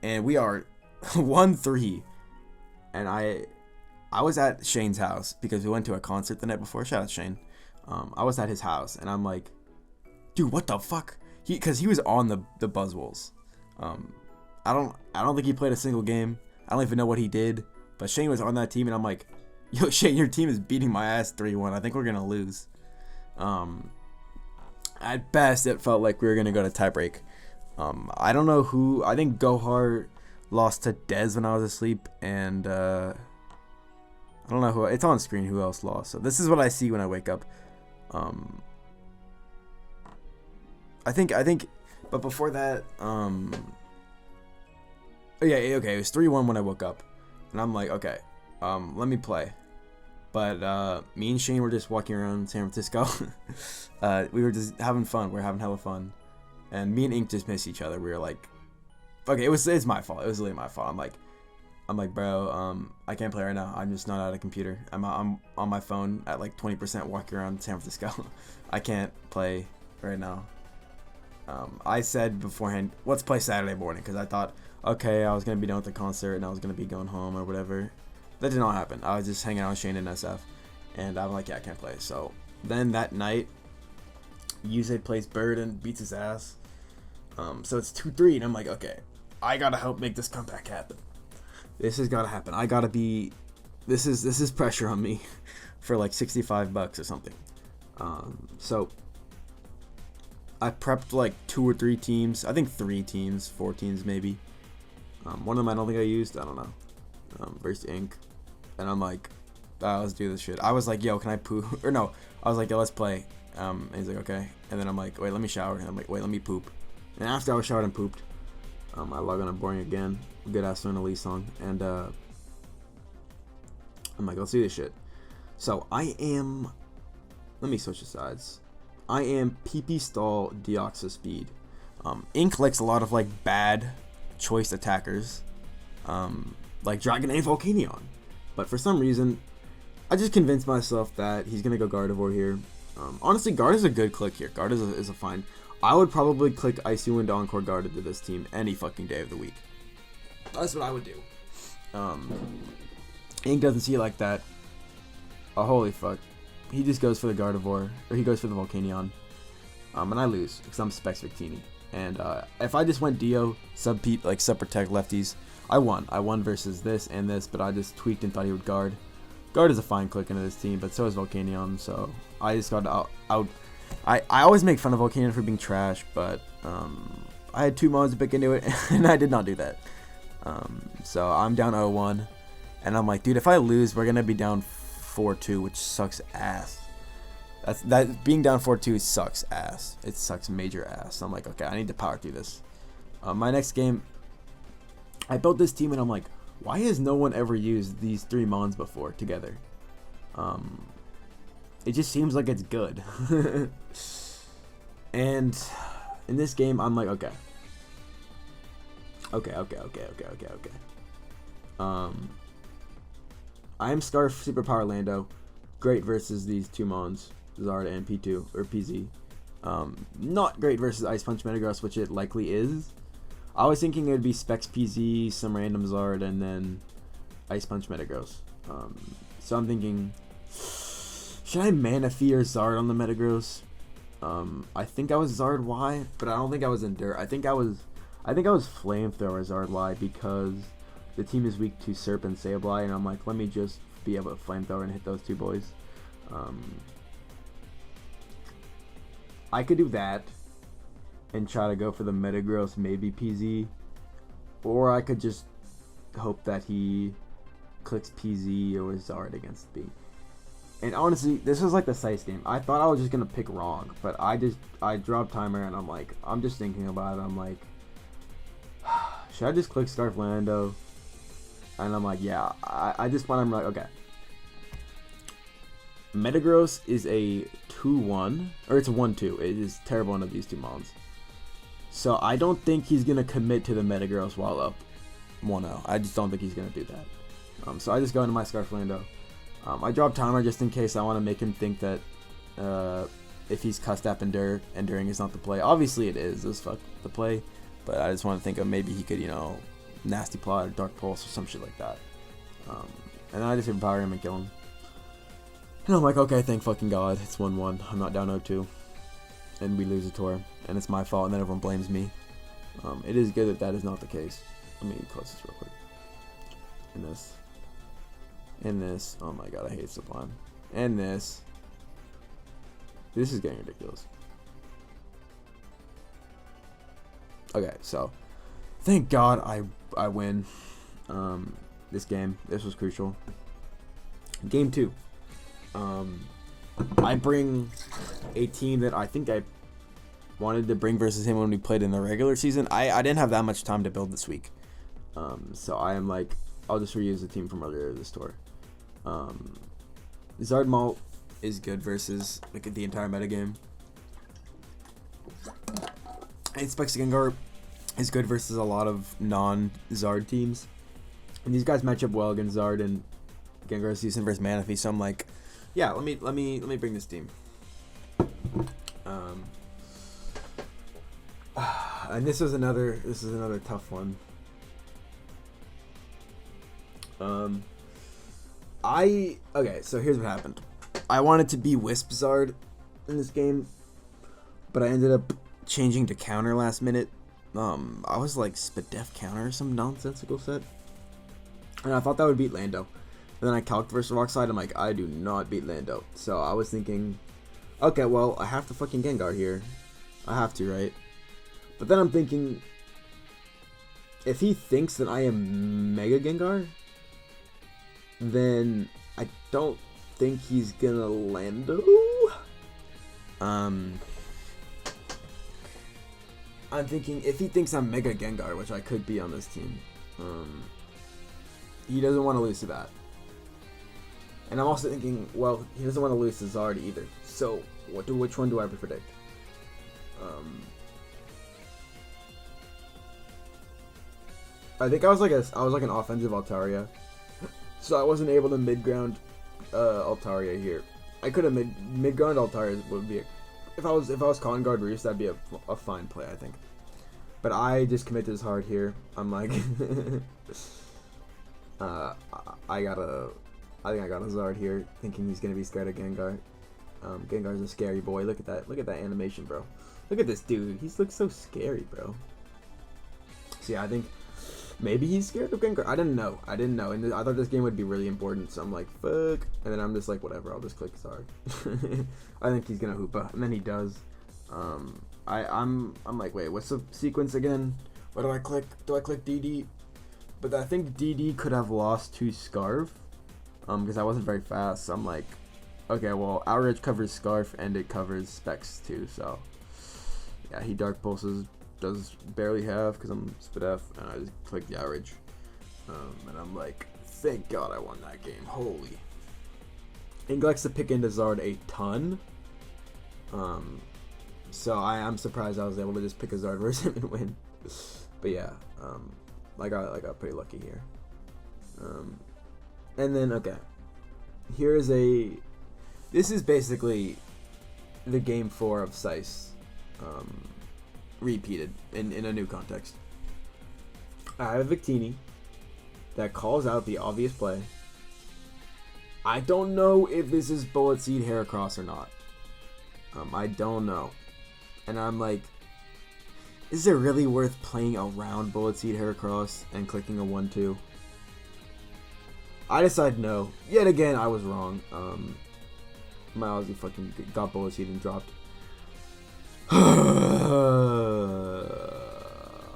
and we are 1-3. And I was at Shane's house because we went to a concert the night before. Shout out Shane. I was at his house, and I'm like, dude, what the fuck? Because he was on the Buzzwolves. I don't think he played a single game. I don't even know what he did. But Shane was on that team, and I'm like, yo, Shane, your team is beating my ass 3-1. I think we're gonna lose. At best, it felt like we were gonna go to tiebreak. I don't know who. I think Gohar lost to Dez when I was asleep, and I don't know who. It's on screen who else lost. So this is what I see when I wake up. I think, but before that, yeah, okay, it was 3-1 when I woke up, and I'm like, okay, let me play. But me and Shane were just walking around San Francisco. We were just having fun. We were having hella fun, and me and Ink just missed each other. We were like, okay, it's my fault. It was literally my fault. I'm like, bro, I can't play right now. I'm just not at a computer. I'm on my phone at like 20% walking around San Francisco. I can't play right now. I said beforehand, let's play Saturday morning, because I thought, okay, I was going to be done with the concert and I was going to be going home or whatever. That did not happen. I was just hanging out with Shane and SF, and I'm like, yeah, I can't play. So then that night, Yuze plays Bird and beats his ass. So it's 2-3, and I'm like, okay, I got to help make this comeback happen. This has got to happen. I got to be, this is pressure on me for like $65 or something. So I prepped like 2 or 3 teams. I think 3 teams, 4 teams maybe. One of them I don't think I used. I don't know. Versus Ink. And I'm like, let's do this shit. I was like, yo, can I poop? Or no, I was like, yo, let's play. And he's like, okay. And then I'm like, wait, let me shower. And I'm like, wait, let me poop. And after I was showered and pooped, I log on and boring again. Good ass Luna Lee song. And I'm like, let's do this shit. So I am, let me switch the sides. I am PP Stall Deoxa Speed. Ink likes a lot of like bad choice attackers, like Dragon and Volcanion. But for some reason, I just convinced myself that he's gonna go Gardevoir here. Honestly, Guard is a good click here. Guard is a fine. I would probably click Icy Wind Encore Guard into this team any fucking day of the week. That's what I would do. Ink doesn't see it like that. Oh, holy fuck. He just goes for the Gardevoir, or he goes for the Volcanion. And I lose, because I'm Specs Victini. And if I just went Dio, sub protect lefties, I won. I won versus this and this, but I just tweaked and thought he would Guard. Guard is a fine click into this team, but so is Volcanion, so I just got out. I always make fun of Volcanion for being trash, but I had 2 mods to pick into it, and I did not do that. So I'm down 0-1, and I'm like, dude, if I lose, we're going to be down 4-2, which sucks ass. That being down 4-2 sucks ass. It sucks major ass. So I'm like, okay, I need to power through this. My next game, I built this team, and I'm like, why has no one ever used these 3 mons before together? It just seems like it's good. And in this game, I'm like, okay. I am Scarf Superpower Lando. Great versus these 2 mons, Zard and P2 or PZ. Not great versus Ice Punch Metagross, which it likely is. I was thinking it would be Specs PZ, some random Zard, and then Ice Punch Metagross. So I'm thinking, should I Manaphy or Zard on the Metagross? I think I was Zard Y, but I don't think I was Endure. I think I was Flamethrower Zard Y because the team is weak to Serp and Sableye, and I'm like, let me just be able to Flamethrower and hit those 2 boys. I could do that and try to go for the Metagross, maybe PZ, or I could just hope that he clicks PZ or Zard against B. And honestly, this was like the Sice game. I thought I was just gonna pick wrong, but I dropped timer, and I'm just thinking about it. I'm like, should I just click Scarf Lando? And I'm like, yeah. I just want. I'm like, okay. Metagross is a 2-1, or it's a 1-2. It is terrible under these 2 mons. So I don't think he's gonna commit to the Metagross while up 1-0. I just don't think he's gonna do that. So I just go into my Scarf Lando. I drop timer just in case I want to make him think that if he's cussed up Enduring is not the play. Obviously it is. It was fuck the play. But I just want to think of maybe he could, Nasty Plot or Dark Pulse or some shit like that. And then I just empower him and kill him. And I'm like, okay, thank fucking God. It's 1-1. I'm not down 0-2. And we lose a tour. And it's my fault, and then everyone blames me. It is good that that is not the case. Let me close this real quick. And this. Oh my God, I hate Sublime. And this. This is getting ridiculous. Okay, so thank God I win this game. This was crucial. Game 2. I bring a team that I think I wanted to bring versus him when we played in the regular season. I didn't have that much time to build this week. So I am like, I'll just reuse the team from earlier this tour. Zardmalt is good versus like the entire metagame. And Specs Gengar is good versus a lot of non-Zard teams. And these guys match up well against Zard and Gengar season versus Manaphy. So I'm like, yeah, let me bring this team. And this is another tough one. Okay, so here's what happened. I wanted to be Wisp Zard in this game, but I ended up changing to counter last minute. I was like Spadef counter or some nonsensical set, and I thought that would beat Lando. And then I calced versus Rockslide. I'm like, I do not beat Lando. So I was thinking, okay, well, I have to fucking Gengar here. I have to, right? But then I'm thinking, if he thinks that I am Mega Gengar, then I don't think he's gonna Lando. I'm thinking if he thinks I'm Mega Gengar, which I could be on this team, he doesn't want to lose to that. And I'm also thinking, well, he doesn't want to lose to Zard either. So which one do I predict? I think I was like an offensive Altaria, so I wasn't able to mid ground Altaria here. I could have mid ground Altaria would be if I was calling guard Reese, that'd be a fine play, I think. But I just committed this hard here. I'm like, I think I got a Zard here, thinking he's gonna be scared of Gengar. Gengar's a scary boy. Look at that animation, bro. Look at this dude. He looks so scary, bro. So yeah, I think maybe he's scared of Gengar. I didn't know, and I thought this game would be really important. So I'm like, fuck, and then I'm just like, whatever. I'll just click Zard. I think he's gonna Hoopa, and then he does. I'm like, wait, what's the sequence again? What do I click? Do I click DD? But I think DD could have lost to Scarf, because I wasn't very fast. So I'm like, okay, well, Outrage covers Scarf and it covers Specs too. So yeah, he Dark Pulses, does barely have because I'm Spit F, and I just click the Outrage, and I'm like, thank God I won that game. Holy. Ink likes to pick into Zard a ton. So I'm surprised I was able to just pick a Zard versus him and win. But yeah, I got pretty lucky here. And then, okay, this is basically the game 4 of Sice, repeated in a new context. I have a Victini that calls out the obvious play. I don't know if this is Bullet Seed Heracross or not. I don't know. And I'm like, is it really worth playing around Bullet Seed Heracross and clicking a 1-2? I decided no. Yet again, I was wrong. My Aussie fucking got Bullet Seed and dropped.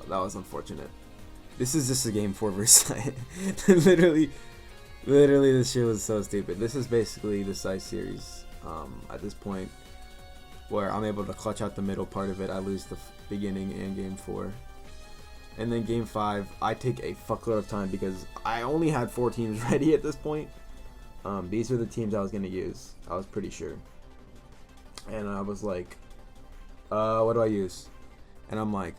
That was unfortunate. This is just a game 4 versus literally, this shit was so stupid. This is basically the Size series. At this point, where I'm able to clutch out the middle part of it, I lose the beginning and game 4. And then game 5, I take a fuckload of time because I only had 4 teams ready at this point. These were the teams I was going to use. I was pretty sure. And I was like, what do I use? And I'm like,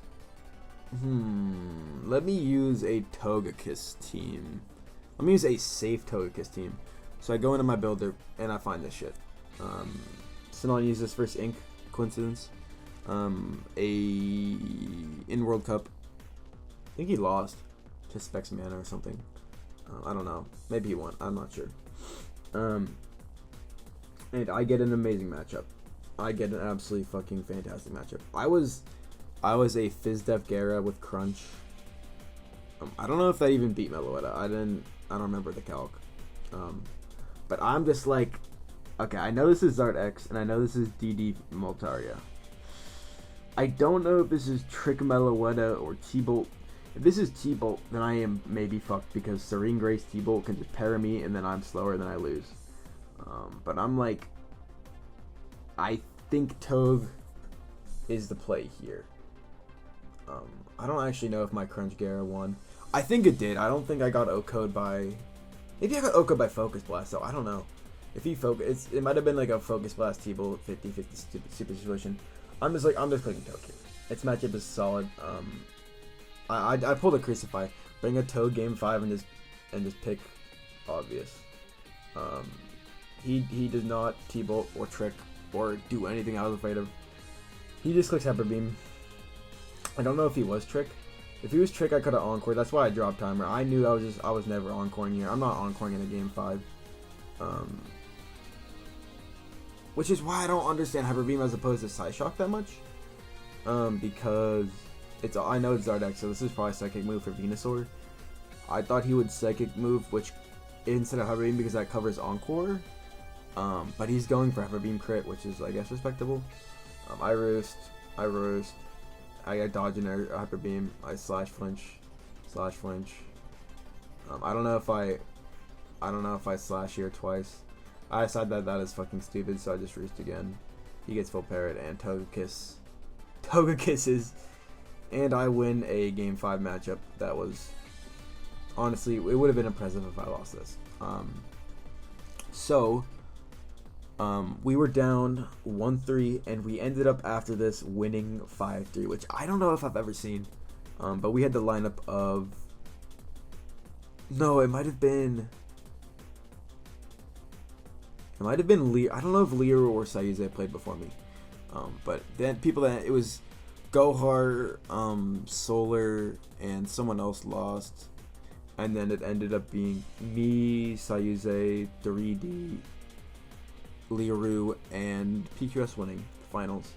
let me use a Togekiss team. Let me use a safe Togekiss team. So I go into my builder and I find this shit. Sinal used this first Ink, coincidence. In World Cup, I think he lost to Specs Mana or something. I don't know. Maybe he won. I'm not sure. And I get an amazing matchup. I get an absolutely fucking fantastic matchup. I was a FizzDef Gara with Crunch. I don't know if that even beat Meloetta. I don't remember the calc. But I'm just like, okay, I know this is Zard X, and I know this is DD Moltaria. I don't know if this is Trick Meloetta or T-Bolt. If this is T-Bolt, then I am maybe fucked because Serene Grace T-Bolt can just para me, and then I'm slower, then I lose. But I'm like, I think Toge is the play here. I don't actually know if my Crunch Gara won. I think it did. I don't think I got O-Code by... Maybe I got O-Code by Focus Blast, though. I don't know. If he focus, it might have been like a Focus Blast T-Bolt 50-50 super situation. I'm just clicking Toge here. Its matchup is solid. I pulled a Crucify, bring a Toad game 5 and just pick obvious. He does not T-Bolt or Trick or do anything I was afraid of. He just clicks Hyper Beam. I don't know if he was Trick. If he was Trick, I could have Encore. That's why I dropped Timer. I knew I was never Encoring here. I'm not Encoring in a game 5. Which is why I don't understand Hyper Beam as opposed to Psyshock that much. Because I know it's Zardex, so this is probably Psychic move for Venusaur. I thought he would Psychic move, which instead of Hyper Beam because that covers Encore. But he's going for Hyper Beam crit, which is, I guess, respectable. I Roost. I dodge an Hyper Beam. I slash flinch. I don't know if I slash here twice. I decided that is fucking stupid, so I just Roost again. He gets full parrot and Togekiss kisses, and I win a game 5 matchup. That was honestly, it would have been impressive if I lost this. We were down 1-3, and we ended up after this winning 5-3, which I don't know if I've ever seen. But we had the lineup of No, it might have been. It might have been Lear. I don't know if Lear or Sayuze played before me. But then people that it was Gohar, Solar, and someone else lost, and then it ended up being me, Sayuze, 3D, Liru, and PQS winning the finals.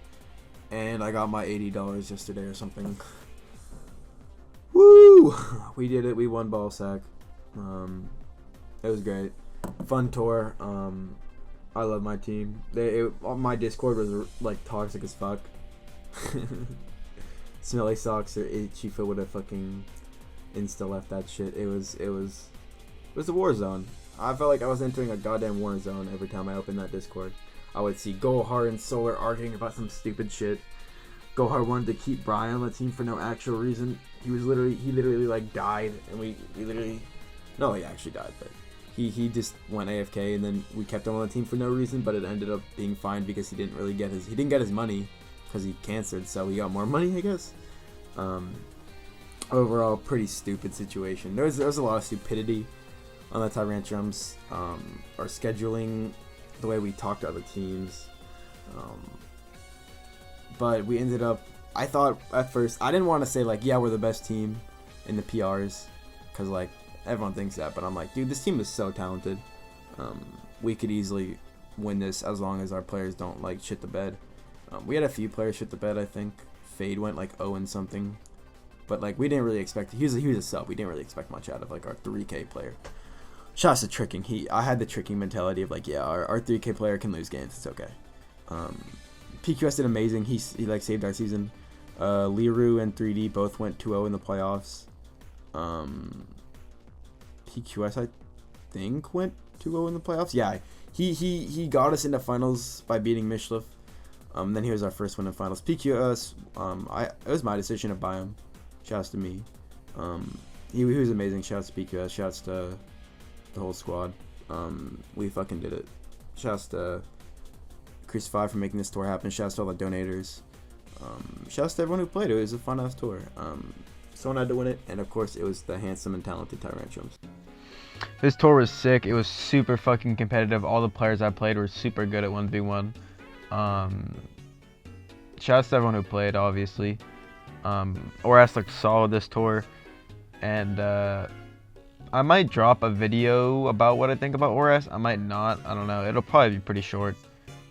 And I got my $80 yesterday or something. Woo! We did it. We won Ballsack. It was great. Fun tour. I love my team. My Discord was like toxic as fuck. Smelly Socks or Chifa would have fucking insta left that shit. It was a war zone. I felt like I was entering a goddamn war zone every time I opened that Discord. I would see Gohar and Solar arguing about some stupid shit. Gohar wanted to keep Brian on the team for no actual reason. He literally like died, and we literally, no, he actually died, but he just went AFK, and then we kept him on the team for no reason. But it ended up being fine because he didn't get his money because he canceled, so he got more money, I guess. Overall, pretty stupid situation. There was a lot of stupidity on the Tyrantrums. Our scheduling, the way we talked to other teams. But we ended up, I thought at first, I didn't want to say like, yeah, we're the best team in the PRs, because like everyone thinks that, but I'm like, dude, this team is so talented. We could easily win this as long as our players don't like shit the bed. We had a few players shit the bed, I think. Fade went like 0 and something, but like we didn't really expect, he was a sub, we didn't really expect much out of like our 3K player. Shouts to tricking. I had the tricking mentality of like, yeah, our 3K player can lose games, it's okay. PQS did amazing. He like saved our season. Liru and 3D both went 2-0 in the playoffs. PQS I think went 2-0 in the playoffs. Yeah, he got us into finals by beating Mishlev. Then he was our first win in finals. PQS, it was my decision to buy him. Shouts to me. He was amazing. Shouts to PQS. Shouts to the whole squad. We fucking did it. Shouts to Chris5 for making this tour happen. Shouts to all the donators. Shouts to everyone who played. It was a fun ass tour. Someone had to win it, and of course it was the handsome and talented Tyrantrums. This tour was sick. It was super fucking competitive. All the players I played were super good at 1v1. Shouts to everyone who played, obviously. Oras looked solid this tour, and I might drop a video about what I think about Oras. I might not. I don't know. It'll probably be pretty short.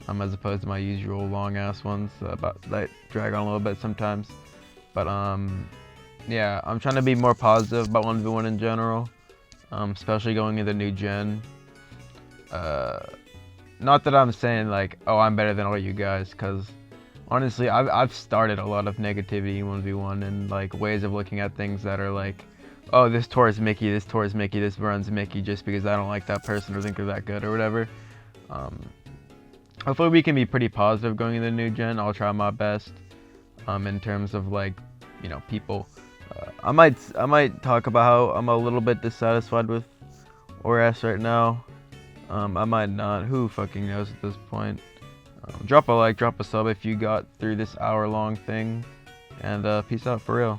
As opposed to my usual long ass ones that drag on a little bit sometimes. But yeah, I'm trying to be more positive about 1v1 in general, especially going into new gen. Not that I'm saying like, oh, I'm better than all you guys, because honestly, I've started a lot of negativity in 1v1 and like ways of looking at things that are like, oh, this tour is Mickey, this tour is Mickey, this run's Mickey, just because I don't like that person or think they're that good or whatever. Hopefully we can be pretty positive going into new gen. I'll try my best in terms of like, you know, people. I might talk about how I'm a little bit dissatisfied with Oras right now. I might not. Who fucking knows at this point? Drop a like, drop a sub if you got through this hour-long thing, and peace out for real.